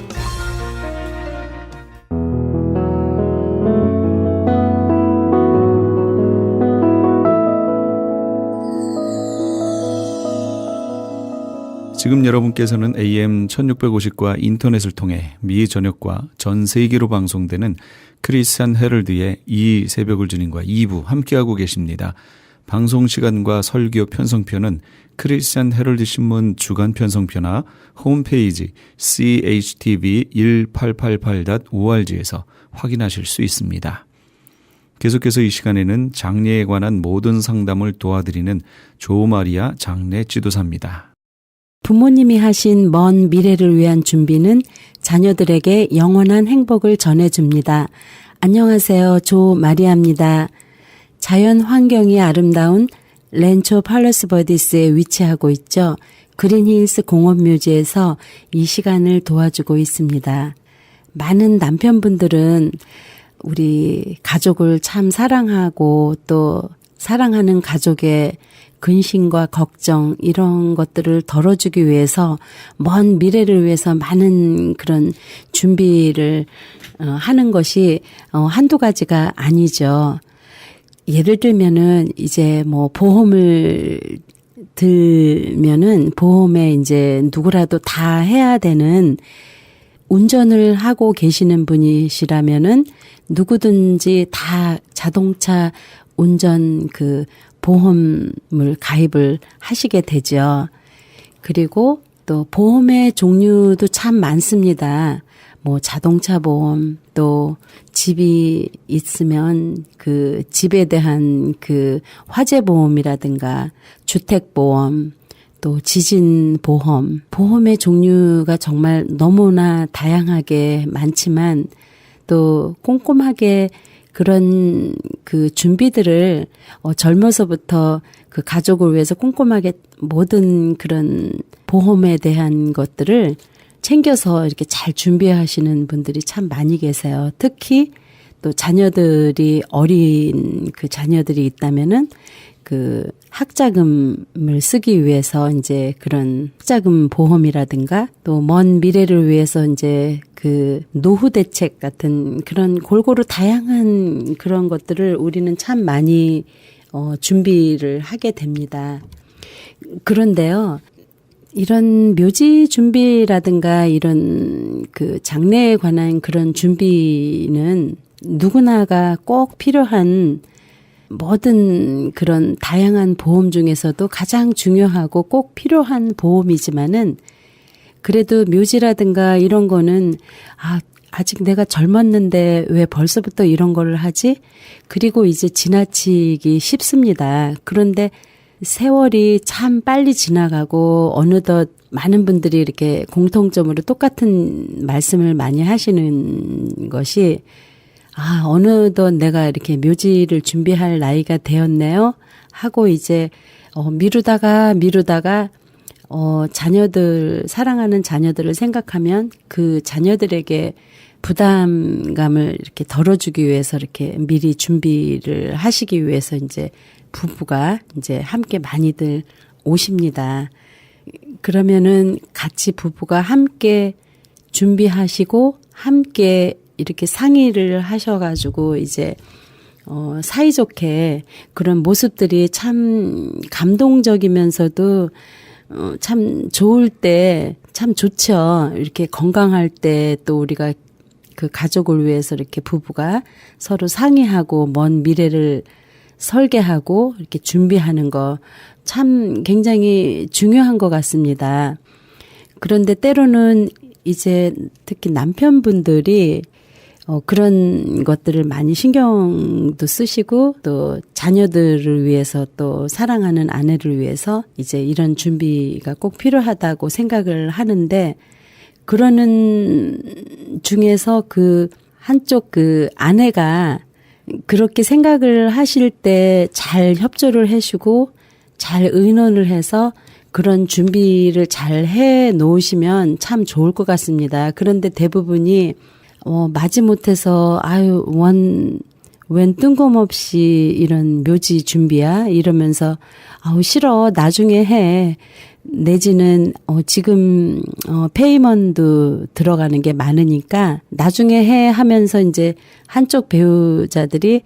지금 여러분께서는 AM 1650과 인터넷을 통해 미 전역과 전 세계로 방송되는 크리스찬 헤럴드의 이 새벽을 주님과 2부 함께하고 계십니다. 방송 시간과 설교 편성표는 크리스찬 헤럴드 신문 주간 편성표나 홈페이지 chtv1888.org에서 확인하실 수 있습니다. 계속해서 이 시간에는 장례에 관한 모든 상담을 도와드리는 조마리아 장례 지도사입니다. 부모님이 하신 먼 미래를 위한 준비는 자녀들에게 영원한 행복을 전해줍니다. 안녕하세요. 조마리아입니다. 자연 환경이 아름다운 렌초 팔러스 버디스에 위치하고 있죠. 그린힐스 공원묘지에서 이 시간을 도와주고 있습니다. 많은 남편분들은 우리 가족을 참 사랑하고 또 사랑하는 가족의 근심과 걱정 이런 것들을 덜어주기 위해서 먼 미래를 위해서 많은 그런 준비를 하는 것이 한두 가지가 아니죠. 예를 들면은 이제 뭐 보험을 들면은 보험에 이제 누구라도 다 해야 되는 운전을 하고 계시는 분이시라면은 누구든지 다 자동차 운전 그 보험을 가입을 하시게 되죠. 그리고 또 보험의 종류도 참 많습니다. 뭐 자동차 보험, 또 집이 있으면 그 집에 대한 그 화재 보험이라든가 주택 보험, 또 지진 보험, 보험의 종류가 정말 너무나 다양하게 많지만 또 꼼꼼하게 그런 그 준비들을 젊어서부터 그 가족을 위해서 꼼꼼하게 모든 그런 보험에 대한 것들을 챙겨서 이렇게 잘 준비하시는 분들이 참 많이 계세요. 특히 또 자녀들이 어린 그 자녀들이 있다면은 그 학자금을 쓰기 위해서 이제 그런 학자금 보험이라든가 또 먼 미래를 위해서 이제 그 노후 대책 같은 그런 골고루 다양한 그런 것들을 우리는 참 많이 준비를 하게 됩니다. 그런데요. 이런 묘지 준비라든가 이런 그 장례에 관한 그런 준비는 누구나가 꼭 필요한 모든 그런 다양한 보험 중에서도 가장 중요하고 꼭 필요한 보험이지만은 그래도 묘지라든가 이런 거는 아직 내가 젊었는데 왜 벌써부터 이런 거를 하지? 그리고 이제 지나치기 쉽습니다. 그런데 세월이 참 빨리 지나가고 어느덧 많은 분들이 이렇게 공통점으로 똑같은 말씀을 많이 하시는 것이 어느덧 내가 이렇게 묘지를 준비할 나이가 되었네요 하고 이제 미루다가 자녀들, 사랑하는 자녀들을 생각하면 그 자녀들에게 부담감을 이렇게 덜어주기 위해서 이렇게 미리 준비를 하시기 위해서 이제 부부가 이제 함께 많이들 오십니다. 그러면은 같이 부부가 함께 준비하시고 함께 이렇게 상의를 하셔가지고 이제 사이좋게 그런 모습들이 참 감동적이면서도 참 좋을 때 참 좋죠. 이렇게 건강할 때 또 우리가 그 가족을 위해서 이렇게 부부가 서로 상의하고 먼 미래를 설계하고 이렇게 준비하는 거 참 굉장히 중요한 것 같습니다. 그런데 때로는 이제 특히 남편분들이 그런 것들을 많이 신경도 쓰시고 또 자녀들을 위해서 또 사랑하는 아내를 위해서 이제 이런 준비가 꼭 필요하다고 생각을 하는데 그러는 중에서 그 한쪽 그 아내가 그렇게 생각을 하실 때 잘 협조를 해주고 잘 의논을 해서 그런 준비를 잘 해 놓으시면 참 좋을 것 같습니다. 그런데 대부분이 마지못해서 웬 뜬금없이 이런 묘지 준비야 이러면서 싫어 나중에 해 내지는 지금 페이먼트 들어가는 게 많으니까 나중에 해 하면서 이제 한쪽 배우자들이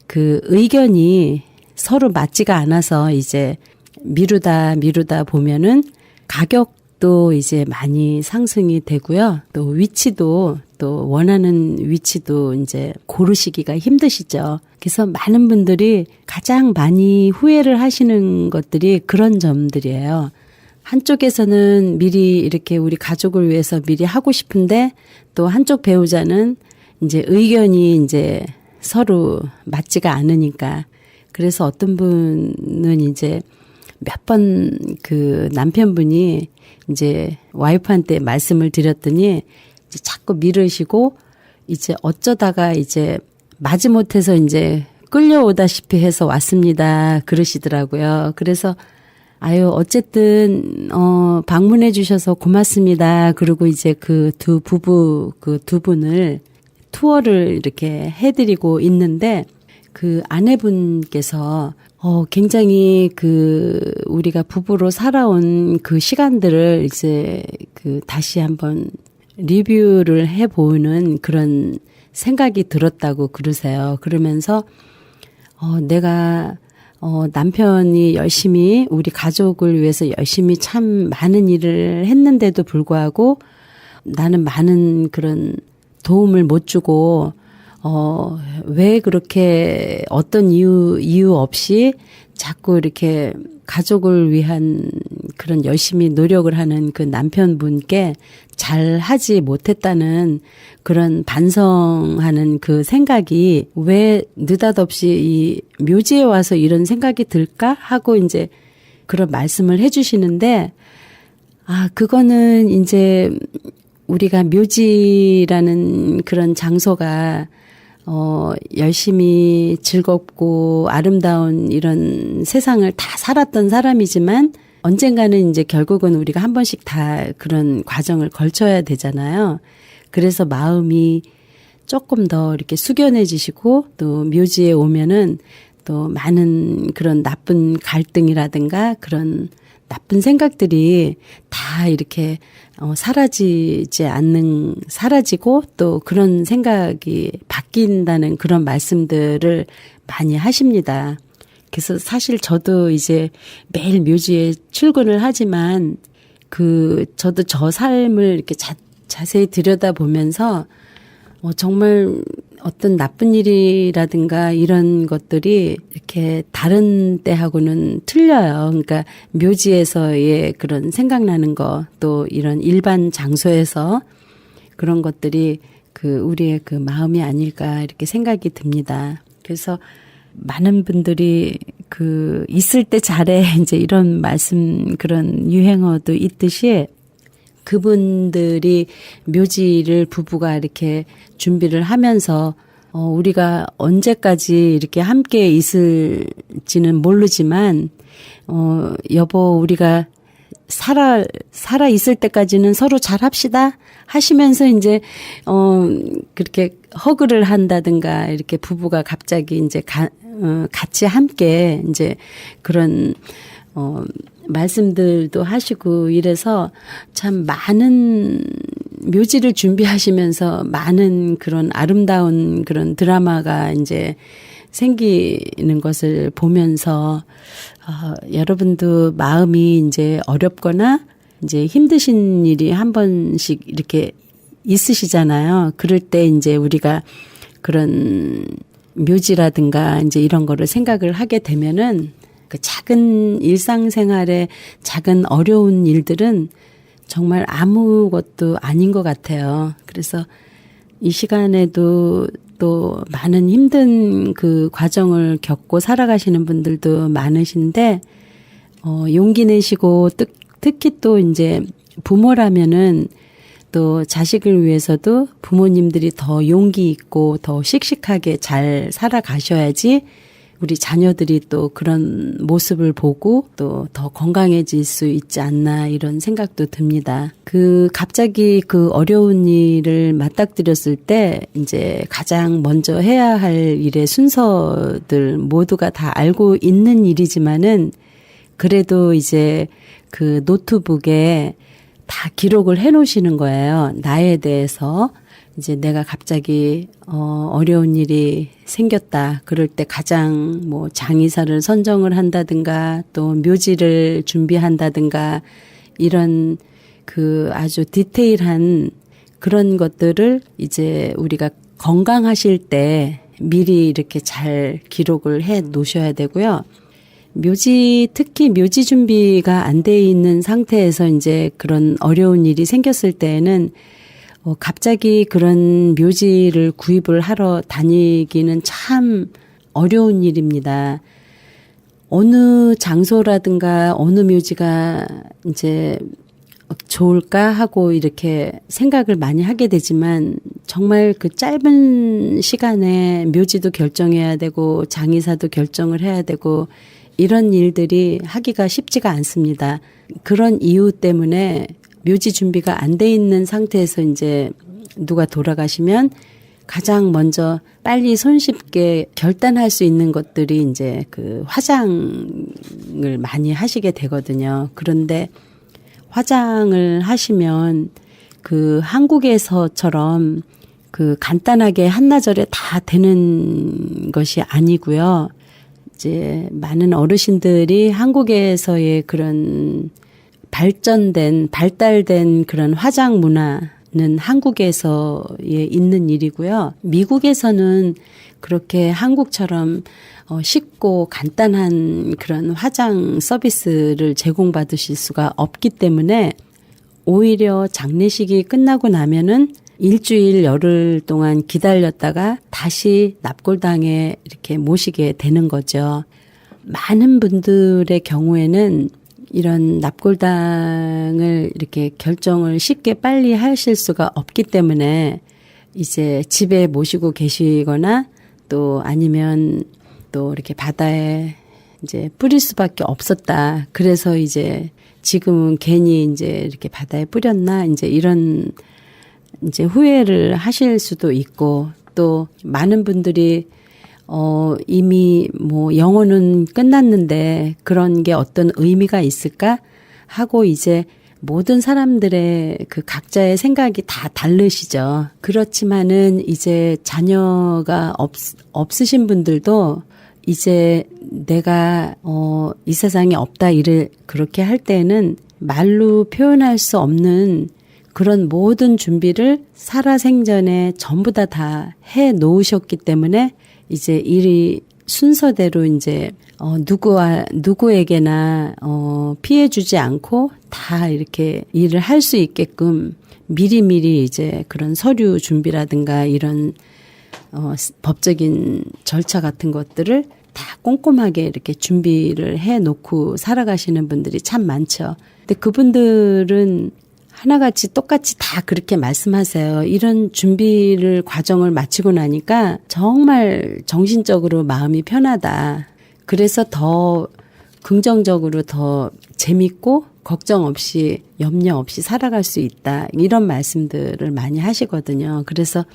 그 의견이 서로 맞지가 않아서 이제 미루다 보면은 가격도 이제 많이 상승이 되고요. 또 위치도 또 원하는 위치도 이제 고르시기가 힘드시죠. 그래서 많은 분들이 가장 많이 후회를 하시는 것들이 그런 점들이에요. 한쪽에서는 미리 이렇게 우리 가족을 위해서 미리 하고 싶은데 또 한쪽 배우자는 이제 의견이 이제 서로 맞지가 않으니까 그래서 어떤 분은 이제 몇 번 그 남편분이 이제 와이프한테 말씀을 드렸더니 이제 자꾸 미루시고 이제 어쩌다가 이제 마지못해서 이제 끌려오다시피 해서 왔습니다. 그러시더라고요. 그래서 어쨌든 방문해 주셔서 고맙습니다. 그리고 이제 그 두 부부 그 두 분을 투어를 이렇게 해드리고 있는데 그 아내분께서 굉장히 그 우리가 부부로 살아온 그 시간들을 이제 그 다시 한번 리뷰를 해보는 그런 생각이 들었다고 그러세요. 그러면서 내가 남편이 열심히 우리 가족을 위해서 열심히 참 많은 일을 했는데도 불구하고 나는 많은 그런 도움을 못 주고 왜 그렇게 어떤 이유 없이 자꾸 이렇게 가족을 위한 그런 열심히 노력을 하는 그 남편분께 잘 하지 못했다는 그런 반성하는 그 생각이 왜 느닷없이 이 묘지에 와서 이런 생각이 들까 하고 이제 그런 말씀을 해주시는데, 그거는 이제 우리가 묘지라는 그런 장소가 열심히 즐겁고 아름다운 이런 세상을 다 살았던 사람이지만 언젠가는 이제 결국은 우리가 한 번씩 다 그런 과정을 걸쳐야 되잖아요. 그래서 마음이 조금 더 이렇게 숙연해지시고 또 묘지에 오면은 또 많은 그런 나쁜 갈등이라든가 그런 나쁜 생각들이 다 이렇게 사라지고 또 그런 생각이 바뀐다는 그런 말씀들을 많이 하십니다. 그래서 사실 저도 이제 매일 묘지에 출근을 하지만 저도 저 삶을 이렇게 자세히 들여다보면서 정말 어떤 나쁜 일이라든가 이런 것들이 이렇게 다른 때하고는 틀려요. 그러니까 묘지에서의 그런 생각나는 거, 또 이런 일반 장소에서 그런 것들이 우리의 그 마음이 아닐까 이렇게 생각이 듭니다. 그래서 많은 분들이 있을 때 잘해 이제 이런 말씀, 그런 유행어도 있듯이 그분들이 묘지를 부부가 이렇게 준비를 하면서 우리가 언제까지 이렇게 함께 있을지는 모르지만 여보 우리가 살아 있을 때까지는 서로 잘 합시다 하시면서 이제 그렇게 허그를 한다든가 이렇게 부부가 갑자기 이제 같이 함께 이제 그런 말씀들도 하시고 이래서 참 많은 묘지를 준비하시면서 많은 그런 아름다운 그런 드라마가 이제 생기는 것을 보면서 여러분도 마음이 이제 어렵거나 이제 힘드신 일이 한 번씩 이렇게 있으시잖아요. 그럴 때 이제 우리가 그런 묘지라든가 이제 이런 거를 생각을 하게 되면은 그 작은 일상생활의 작은 어려운 일들은 정말 아무것도 아닌 것 같아요. 그래서 이 시간에도 또 많은 힘든 그 과정을 겪고 살아가시는 분들도 많으신데, 용기 내시고 특히 또 이제 부모라면은 또 자식을 위해서도 부모님들이 더 용기 있고 더 씩씩하게 잘 살아가셔야지 우리 자녀들이 또 그런 모습을 보고 또 더 건강해질 수 있지 않나 이런 생각도 듭니다. 갑자기 그 어려운 일을 맞닥뜨렸을 때 이제 가장 먼저 해야 할 일의 순서들 모두가 다 알고 있는 일이지만은 그래도 이제 그 노트북에 다 기록을 해 놓으시는 거예요. 나에 대해서. 이제 내가 갑자기 어려운 일이 생겼다. 그럴 때 가장 장의사를 선정을 한다든가 또 묘지를 준비한다든가 이런 아주 디테일한 그런 것들을 이제 우리가 건강하실 때 미리 이렇게 잘 기록을 해 놓으셔야 되고요. 특히 묘지 준비가 안 돼 있는 상태에서 이제 그런 어려운 일이 생겼을 때에는 갑자기 그런 묘지를 구입을 하러 다니기는 참 어려운 일입니다. 어느 장소라든가 어느 묘지가 이제 좋을까 하고 이렇게 생각을 많이 하게 되지만 정말 그 짧은 시간에 묘지도 결정해야 되고 장의사도 결정을 해야 되고 이런 일들이 하기가 쉽지가 않습니다. 그런 이유 때문에 묘지 준비가 안 돼 있는 상태에서 이제 누가 돌아가시면 가장 먼저 빨리 손쉽게 결단할 수 있는 것들이 이제 그 화장을 많이 하시게 되거든요. 그런데 화장을 하시면 그 한국에서처럼 그 간단하게 한나절에 다 되는 것이 아니고요. 이제 많은 어르신들이 한국에서의 그런 발달된 그런 화장 문화는 한국에서에 있는 일이고요. 미국에서는 그렇게 한국처럼 쉽고 간단한 그런 화장 서비스를 제공받으실 수가 없기 때문에 오히려 장례식이 끝나고 나면은 일주일 열흘 동안 기다렸다가 다시 납골당에 이렇게 모시게 되는 거죠. 많은 분들의 경우에는 이런 납골당을 이렇게 결정을 쉽게 빨리 하실 수가 없기 때문에 이제 집에 모시고 계시거나 또 아니면 또 이렇게 바다에 이제 뿌릴 수밖에 없었다. 그래서 이제 지금은 괜히 이제 이렇게 바다에 뿌렸나 이제 이런 이제 후회를 하실 수도 있고 또 많은 분들이 이미 뭐 영혼은 끝났는데 그런 게 어떤 의미가 있을까 하고 이제 모든 사람들의 그 각자의 생각이 다 다르시죠. 그렇지만은 이제 자녀가 없으신 분들도 이제 내가 이 세상에 없다 이를 그렇게 할 때는 말로 표현할 수 없는 그런 모든 준비를 살아생전에 전부 다 해 놓으셨기 때문에 이제 일이 순서대로 이제 누구에게나 피해 주지 않고 다 이렇게 일을 할 수 있게끔 미리미리 이제 그런 서류 준비라든가 이런 법적인 절차 같은 것들을 다 꼼꼼하게 이렇게 준비를 해 놓고 살아가시는 분들이 참 많죠. 근데 그분들은 하나같이 똑같이 다 그렇게 말씀하세요. 이런 준비를 과정을 마치고 나니까 정말 정신적으로 마음이 편하다. 그래서 더 긍정적으로 더 재밌고 걱정 없이 염려 없이 살아갈 수 있다. 이런 말씀들을 많이 하시거든요. 그래서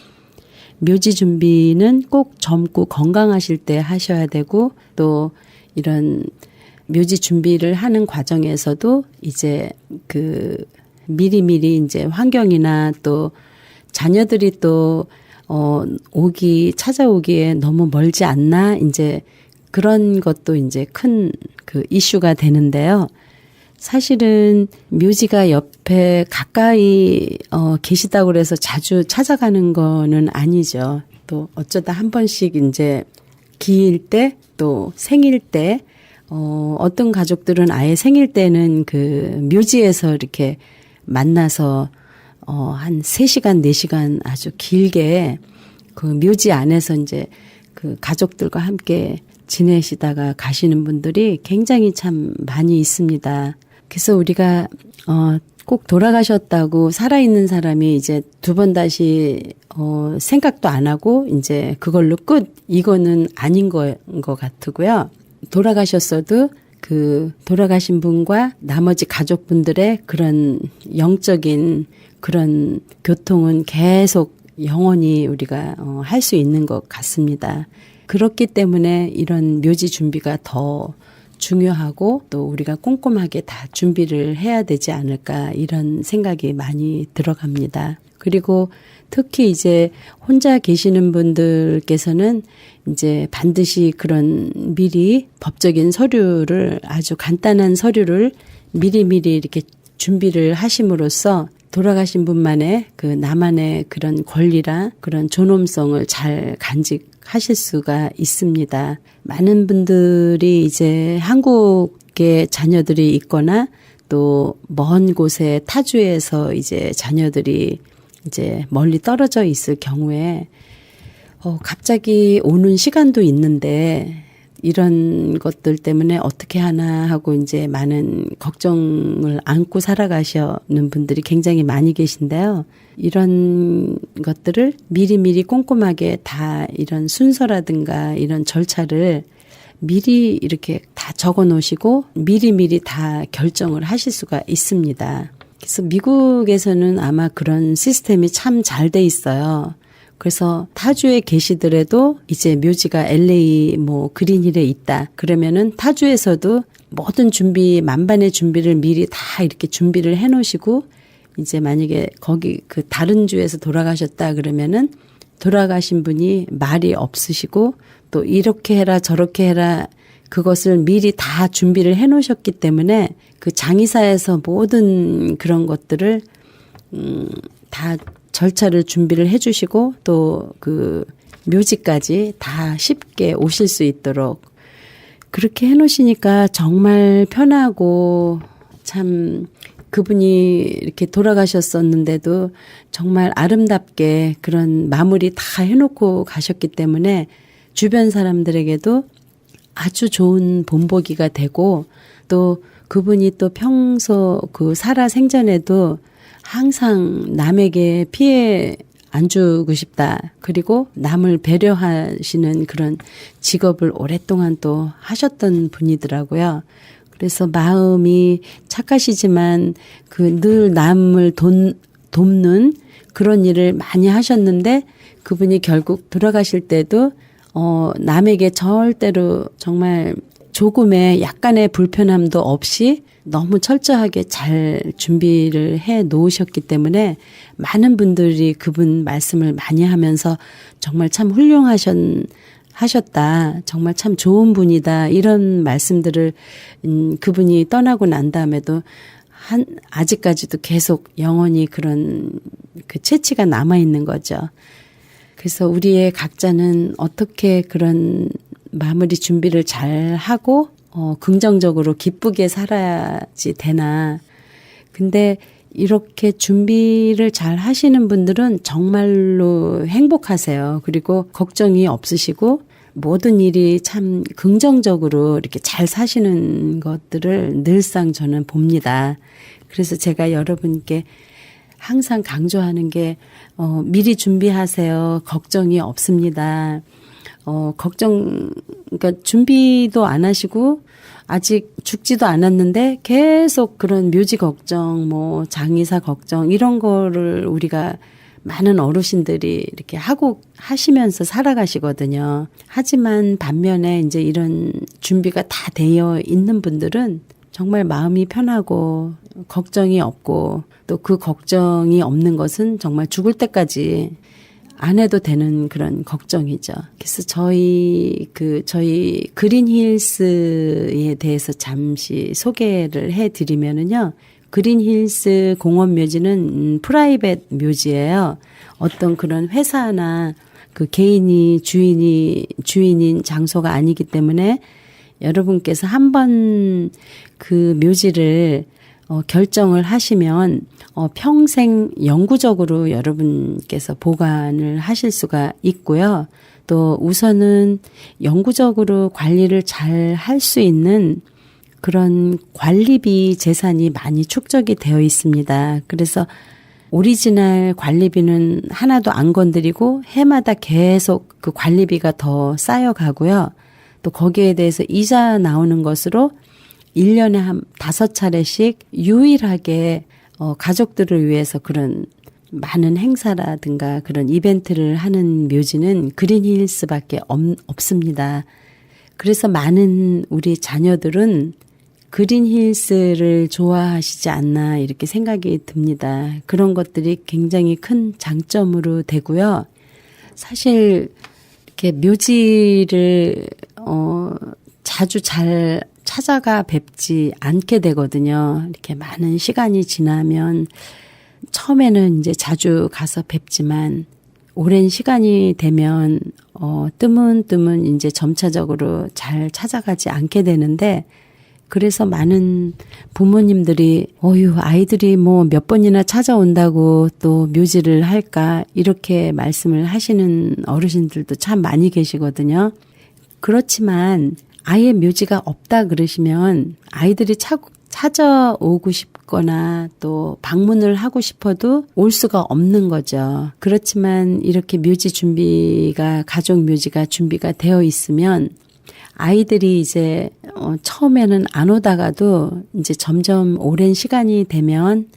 묘지 준비는 꼭 젊고 건강하실 때 하셔야 되고 또 이런 묘지 준비를 하는 과정에서도 이제 그 미리미리 이제 환경이나 또 자녀들이 또 찾아오기에 너무 멀지 않나 이제 그런 것도 이제 큰 그 이슈가 되는데요. 사실은 묘지가 옆에 가까이 계시다고 그래서 자주 찾아가는 거는 아니죠. 또 어쩌다 한 번씩 이제 기일 때 또 생일 때 어떤 가족들은 아예 생일 때는 그 묘지에서 이렇게 만나서 한 3시간, 4시간 아주 길게 그 묘지 안에서 이제 그 가족들과 함께 지내시다가 가시는 분들이 굉장히 참 많이 있습니다. 그래서 우리가 꼭 돌아가셨다고 살아있는 사람이 이제 두 번 다시 생각도 안 하고 이제 그걸로 끝 이거는 아닌 것 같고요. 돌아가셨어도 그 돌아가신 분과 나머지 가족분들의 그런 영적인 그런 교통은 계속 영원히 우리가 할 수 있는 것 같습니다. 그렇기 때문에 이런 묘지 준비가 더 중요하고 또 우리가 꼼꼼하게 다 준비를 해야 되지 않을까 이런 생각이 많이 들어갑니다. 그리고 특히 이제 혼자 계시는 분들께서는 이제 반드시 그런 미리 법적인 서류를 아주 간단한 서류를 미리미리 이렇게 준비를 하심으로써 돌아가신 분만의 그 나만의 그런 권리랑 그런 존엄성을 잘 간직하실 수가 있습니다. 많은 분들이 이제 한국에 자녀들이 있거나 또 먼 곳에 타주에서 이제 자녀들이 이제 멀리 떨어져 있을 경우에 갑자기 오는 시간도 있는데 이런 것들 때문에 어떻게 하나 하고 이제 많은 걱정을 안고 살아가시는 분들이 굉장히 많이 계신데요. 이런 것들을 미리미리 꼼꼼하게 다 이런 순서라든가 이런 절차를 미리 이렇게 다 적어 놓으시고 미리미리 다 결정을 하실 수가 있습니다. 그래서 미국에서는 아마 그런 시스템이 참 잘 돼 있어요. 그래서 타주에 계시더라도 이제 묘지가 LA 뭐 그린힐에 있다. 그러면은 타주에서도 모든 준비 만반의 준비를 미리 다 이렇게 준비를 해 놓으시고 이제 만약에 거기 그 다른 주에서 돌아가셨다 그러면은 돌아가신 분이 말이 없으시고 또 이렇게 해라 저렇게 해라 그것을 미리 다 준비를 해 놓으셨기 때문에 그 장의사에서 모든 그런 것들을 다 절차를 준비를 해 주시고 또 그 묘지까지 다 쉽게 오실 수 있도록 그렇게 해 놓으시니까 정말 편하고 참 그분이 이렇게 돌아가셨었는데도 정말 아름답게 그런 마무리 다 해놓고 가셨기 때문에 주변 사람들에게도 아주 좋은 본보기가 되고 또 그분이 또 평소 그 살아 생전에도 항상 남에게 피해 안 주고 싶다. 그리고 남을 배려하시는 그런 직업을 오랫동안 또 하셨던 분이더라고요. 그래서 마음이 착하시지만 그 늘 남을 돕는 그런 일을 많이 하셨는데 그분이 결국 돌아가실 때도 남에게 절대로 정말 조금의 약간의 불편함도 없이 너무 철저하게 잘 준비를 해 놓으셨기 때문에 많은 분들이 그분 말씀을 많이 하면서 정말 참 하셨다. 정말 참 좋은 분이다. 이런 말씀들을 그분이 떠나고 난 다음에도 아직까지도 계속 영원히 그런 그 채취가 남아 있는 거죠. 그래서 우리의 각자는 어떻게 그런 마무리 준비를 잘 하고 긍정적으로 기쁘게 살아야지 되나. 근데 이렇게 준비를 잘 하시는 분들은 정말로 행복하세요. 그리고 걱정이 없으시고 모든 일이 참 긍정적으로 이렇게 잘 사시는 것들을 늘상 저는 봅니다. 그래서 제가 여러분께 항상 강조하는 게 미리 준비하세요. 걱정이 없습니다. 그러니까 준비도 안 하시고 아직 죽지도 않았는데 계속 그런 묘지 걱정, 뭐 장의사 걱정 이런 거를 우리가 많은 어르신들이 이렇게 하시면서 살아가시거든요. 하지만 반면에 이제 이런 준비가 다 되어 있는 분들은 정말 마음이 편하고 걱정이 없고 또 그 걱정이 없는 것은 정말 죽을 때까지 안 해도 되는 그런 걱정이죠. 그래서 저희 그린힐스에 대해서 잠시 소개를 해드리면은요. 그린힐스 공원 묘지는 프라이빗 묘지예요. 어떤 그런 회사나 그 개인이 주인인 장소가 아니기 때문에 여러분께서 한번 그 묘지를 결정을 하시면 평생 영구적으로 여러분께서 보관을 하실 수가 있고요. 또 우선은 영구적으로 관리를 잘 할 수 있는 그런 관리비 재산이 많이 축적이 되어 있습니다. 그래서 오리지널 관리비는 하나도 안 건드리고 해마다 계속 그 관리비가 더 쌓여가고요. 또 거기에 대해서 이자 나오는 것으로 1년에 한 5차례씩 유일하게 가족들을 위해서 그런 많은 행사라든가 그런 이벤트를 하는 묘지는 그린힐스밖에 없습니다. 그래서 많은 우리 자녀들은 그린힐스를 좋아하시지 않나 이렇게 생각이 듭니다. 그런 것들이 굉장히 큰 장점으로 되고요. 사실 이렇게 묘지를 자주 잘 찾아가 뵙지 않게 되거든요. 이렇게 많은 시간이 지나면 처음에는 이제 자주 가서 뵙지만 오랜 시간이 되면 뜨문뜨문 이제 점차적으로 잘 찾아가지 않게 되는데 그래서 많은 부모님들이 아이들이 뭐 몇 번이나 찾아온다고 또 묘지를 할까 이렇게 말씀을 하시는 어르신들도 참 많이 계시거든요. 그렇지만 아예 묘지가 없다 그러시면 아이들이 찾아오고 싶거나 또 방문을 하고 싶어도 올 수가 없는 거죠. 그렇지만 이렇게 가족 묘지가 준비가 되어 있으면 아이들이 이제 처음에는 안 오다가도 이제 점점 오랜 시간이 되면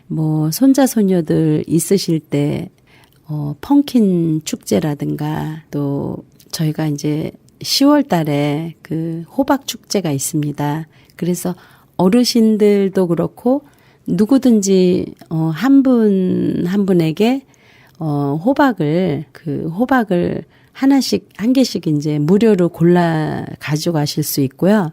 뭐 손자 손녀들 있으실 때 펑킨 축제라든가 또 저희가 이제 10월 달에 그 호박 축제가 있습니다. 그래서 어르신들도 그렇고 누구든지 한 분에게 호박을 한 개씩 이제 무료로 골라 가져가실 수 있고요.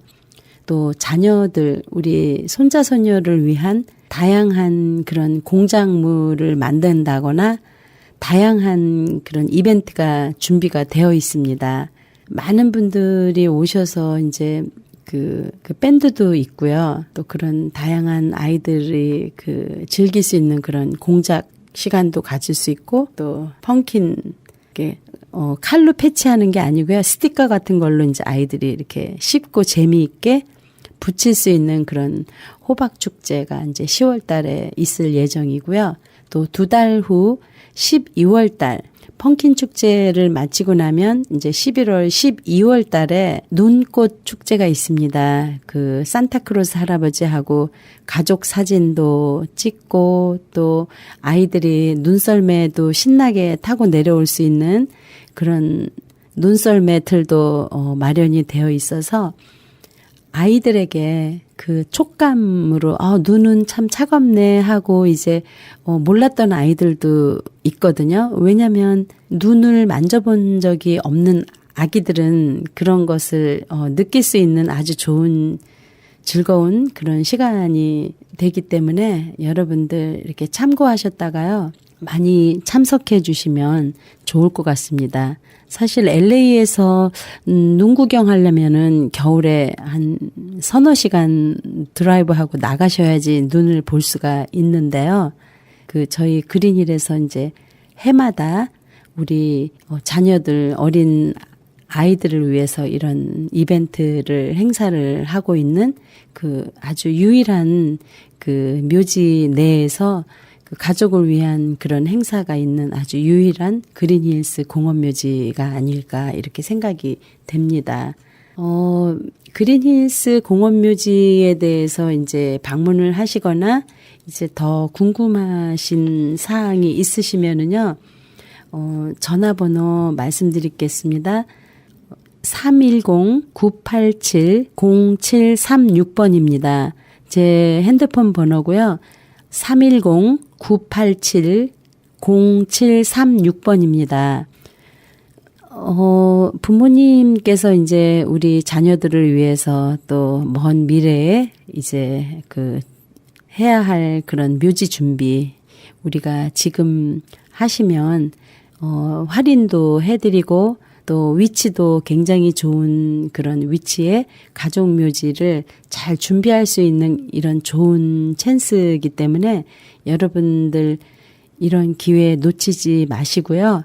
또 자녀들, 우리 손자 손녀를 위한 다양한 그런 공작물을 만든다거나 다양한 그런 이벤트가 준비가 되어 있습니다. 많은 분들이 오셔서 이제 그 밴드도 있고요. 또 그런 다양한 아이들이 즐길 수 있는 그런 공작 시간도 가질 수 있고 또 펑킨 칼로 패치하는 게 아니고요. 스티커 같은 걸로 이제 아이들이 이렇게 쉽고 재미있게 붙일 수 있는 그런 호박 축제가 이제 10월 달에 있을 예정이고요. 또 2달 후 12월 달 펑킨 축제를 마치고 나면 이제 11월, 12월 달에 눈꽃 축제가 있습니다. 그 산타크로스 할아버지하고 가족 사진도 찍고 또 아이들이 눈썰매도 신나게 타고 내려올 수 있는 그런 눈썰매 틀도 마련이 되어 있어서 아이들에게 그 촉감으로 눈은 참 차갑네 하고 이제 몰랐던 아이들도 있거든요. 왜냐하면 눈을 만져본 적이 없는 아기들은 그런 것을 느낄 수 있는 아주 좋은 즐거운 그런 시간이 되기 때문에 여러분들 이렇게 참고하셨다가요. 많이 참석해 주시면 좋을 것 같습니다. 사실 LA에서 눈 구경하려면은 겨울에 한 서너 시간 드라이브하고 나가셔야지 눈을 볼 수가 있는데요. 그 저희 그린힐에서 이제 해마다 우리 자녀들 어린 아이들을 위해서 이런 이벤트를 행사를 하고 있는 그 아주 유일한 그 묘지 내에서 그 가족을 위한 그런 행사가 있는 아주 유일한 그린힐스 공원묘지가 아닐까 이렇게 생각이 됩니다. 그린힐스 공원묘지에 대해서 이제 방문을 하시거나 이제 더 궁금하신 사항이 있으시면은요, 전화번호 말씀드리겠습니다. 310-987-0736번입니다. 제 핸드폰 번호고요. 310-987-0736번입니다. 부모님께서 이제 우리 자녀들을 위해서 또 먼 미래에 이제 그 해야 할 그런 묘지 준비 우리가 지금 하시면 할인도 해드리고 또 위치도 굉장히 좋은 그런 위치에 가족 묘지를 잘 준비할 수 있는 이런 좋은 찬스이기 때문에 여러분들 이런 기회 놓치지 마시고요.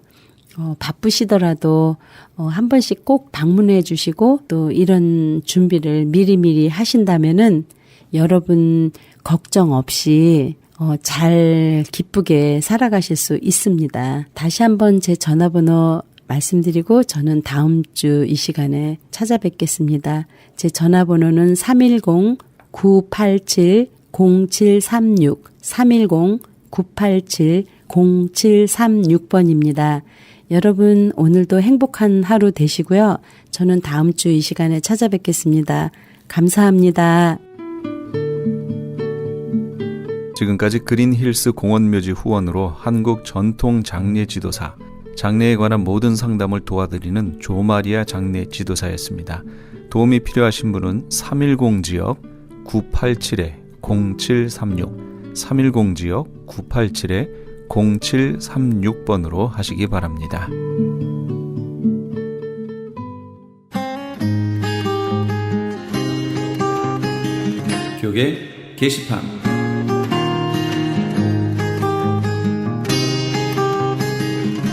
바쁘시더라도 한 번씩 꼭 방문해 주시고 또 이런 준비를 미리미리 하신다면은 여러분 걱정 없이 잘 기쁘게 살아가실 수 있습니다. 다시 한번 제 전화번호 말씀드리고 저는 다음 주 이 시간에 찾아뵙겠습니다. 제 전화번호는 310-987-0736 310-987-0736번입니다. 여러분 오늘도 행복한 하루 되시고요. 저는 다음 주 이 시간에 찾아뵙겠습니다. 감사합니다. 지금까지 그린힐스 공원묘지 후원으로 한국 전통 장례 지도사, 장례에 관한 모든 상담을 도와드리는 조마리아 장례 지도사였습니다. 도움이 필요하신 분은 310지역 987-0736 310지역 987-0736번으로 하시기 바랍니다. 교계 게시판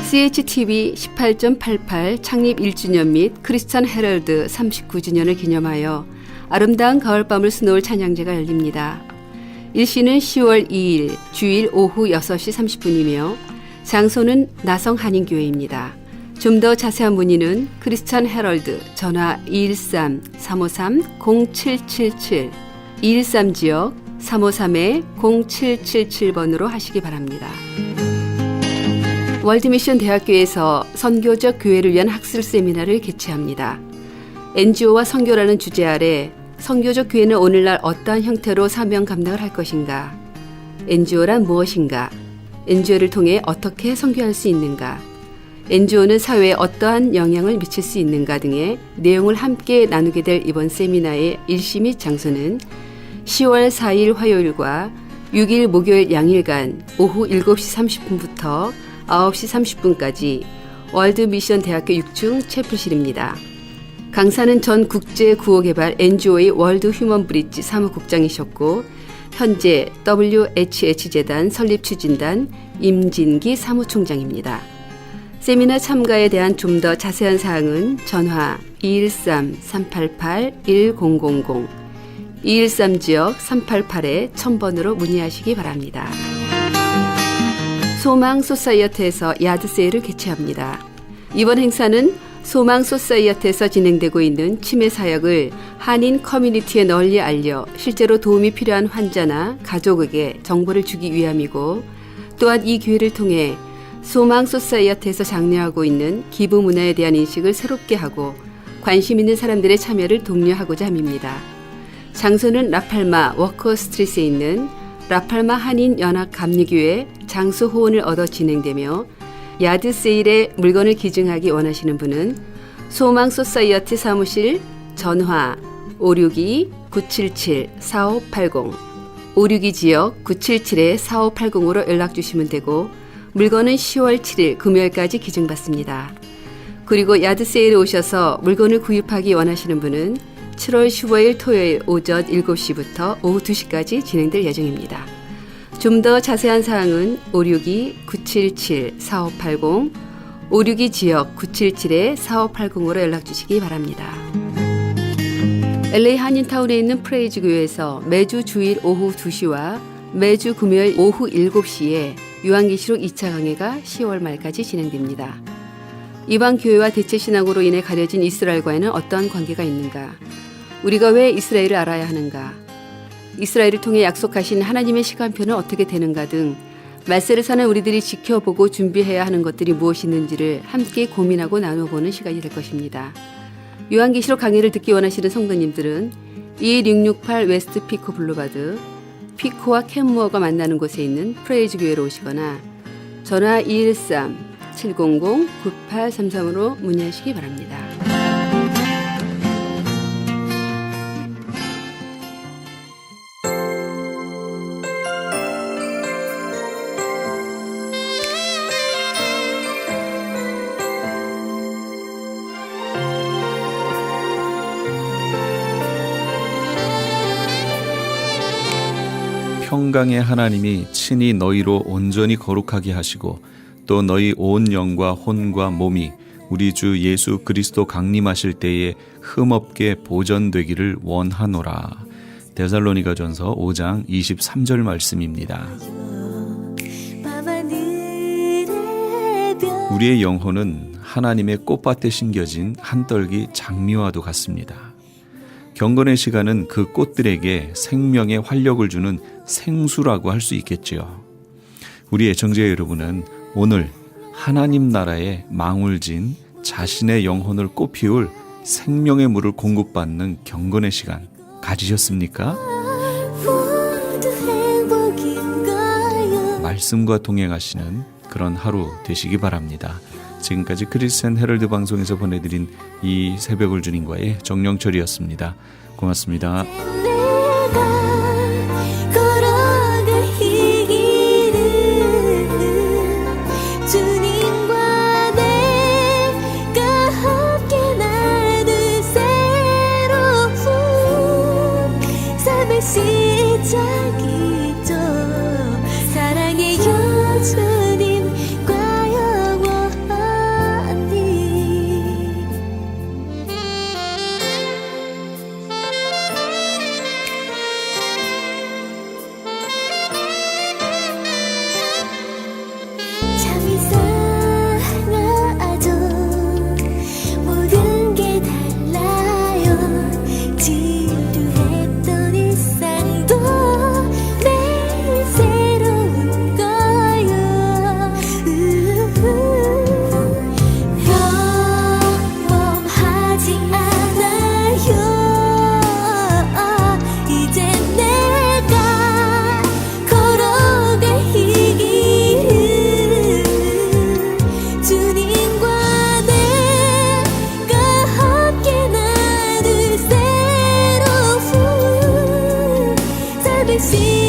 CHTV 18.88 창립 1주년 및 크리스천 헤럴드 39주년을 기념하여 아름다운 가을밤을 수놓을 찬양제가 열립니다. 일시는 10월 2일 주일 오후 6시 30분이며 장소는 나성한인교회입니다. 좀 더 자세한 문의는 크리스천 헤럴드 전화 213-353-0777 213지역 353-0777번으로 하시기 바랍니다. 월드미션 대학교에서 선교적 교회를 위한 학술 세미나를 개최합니다. NGO와 선교라는 주제 아래 선교적 교회는 오늘날 어떠한 형태로 사명 감당을 할 것인가? NGO란 무엇인가? NGO를 통해 어떻게 선교할 수 있는가? NGO는 사회에 어떠한 영향을 미칠 수 있는가 등의 내용을 함께 나누게 될 이번 세미나의 일시 및 장소는 10월 4일 화요일과 6일 목요일 양일간 오후 7시 30분부터 9시 30분까지 월드미션 대학교 6층 채플실입니다. 강사는 전 국제구호개발 NGO의 월드 휴먼 브릿지 사무국장이셨고 현재 WHH재단 설립추진단 임진기 사무총장입니다. 세미나 참가에 대한 좀 더 자세한 사항은 전화 213-388-1000, 213지역 388-1000번으로 문의하시기 바랍니다. 소망 소사이어티에서 야드 세일을 개최합니다. 이번 행사는 소망 소사이어티에서 진행되고 있는 치매 사역을 한인 커뮤니티에 널리 알려 실제로 도움이 필요한 환자나 가족에게 정보를 주기 위함이고, 또한 이 기회를 통해 소망 소사이어티에서 장려하고 있는 기부 문화에 대한 인식을 새롭게 하고 관심 있는 사람들의 참여를 독려하고자 함입니다. 장소는 라팔마 워커 스트리트에 있는 라팔마 한인 연합 감리교회 장소 호언을 얻어 진행되며, 야드 세일에 물건을 기증하기 원하시는 분은 소망 소사이어티 사무실 전화 562-977-4580, 562 지역 977-4580으로 연락 주시면 되고, 물건은 10월 7일 금요일까지 기증받습니다. 그리고 야드 세일에 오셔서 물건을 구입하기 원하시는 분은 7월 15일 토요일 오전 7시부터 오후 2시까지 진행될 예정입니다. 좀 더 자세한 사항은 562-977-4580, 562 지역 977-4580으로 연락 주시기 바랍니다. LA 한인타운에 있는 프레이즈 교회에서 매주 주일 오후 2시와 매주 금요일 오후 7시에 요한계시록 2차 강해가 10월 말까지 진행됩니다. 이방 교회와 대체 신앙으로 인해 가려진 이스라엘과는 어떤 관계가 있는가? 우리가 왜 이스라엘을 알아야 하는가? 이스라엘을 통해 약속하신 하나님의 시간표는 어떻게 되는가 등 말세를 사는 우리들이 지켜보고 준비해야 하는 것들이 무엇이 있는지를 함께 고민하고 나눠보는 시간이 될 것입니다. 요한계시록 강해를 듣기 원하시는 성도님들은 21668 웨스트 피코 블루바드, 피코와 캔무어가 만나는 곳에 있는 프레이즈 교회로 오시거나 전화 213-700-9833으로 문의하시기 바랍니다. 평강의 하나님이 친히 너희로 온전히 거룩하게 하시고 또 너희 온 영과 혼과 몸이 우리 주 예수 그리스도 강림하실 때에 흠없게 보전되기를 원하노라. 데살로니가전서 5장 23절 말씀입니다. 우리의 영혼은 하나님의 꽃밭에 심겨진 한떨기 장미와도 같습니다. 경건의 시간은 그 꽃들에게 생명의 활력을 주는 생수라고 할 수 있겠지요. 우리 애청자 여러분은 오늘 하나님 나라의 망울진 자신의 영혼을 꽃피울 생명의 물을 공급받는 경건의 시간 가지셨습니까? 말씀과 동행하시는 그런 하루 되시기 바랍니다. 지금까지 크리스찬 헤럴드 방송에서 보내드린 이 새벽을 주님과의 정영철이었습니다. 고맙습니다. 시작이죠. 사랑의 예수님과 영원히. 참 이상하죠. 모든 게 달라요. 지루했던 일상도 매일 새로운 거요. 평범하지 않아요. 이제 내가 걸어갈 이 길은 주님과 내가 함께 나눌 새로운 삶의 시작.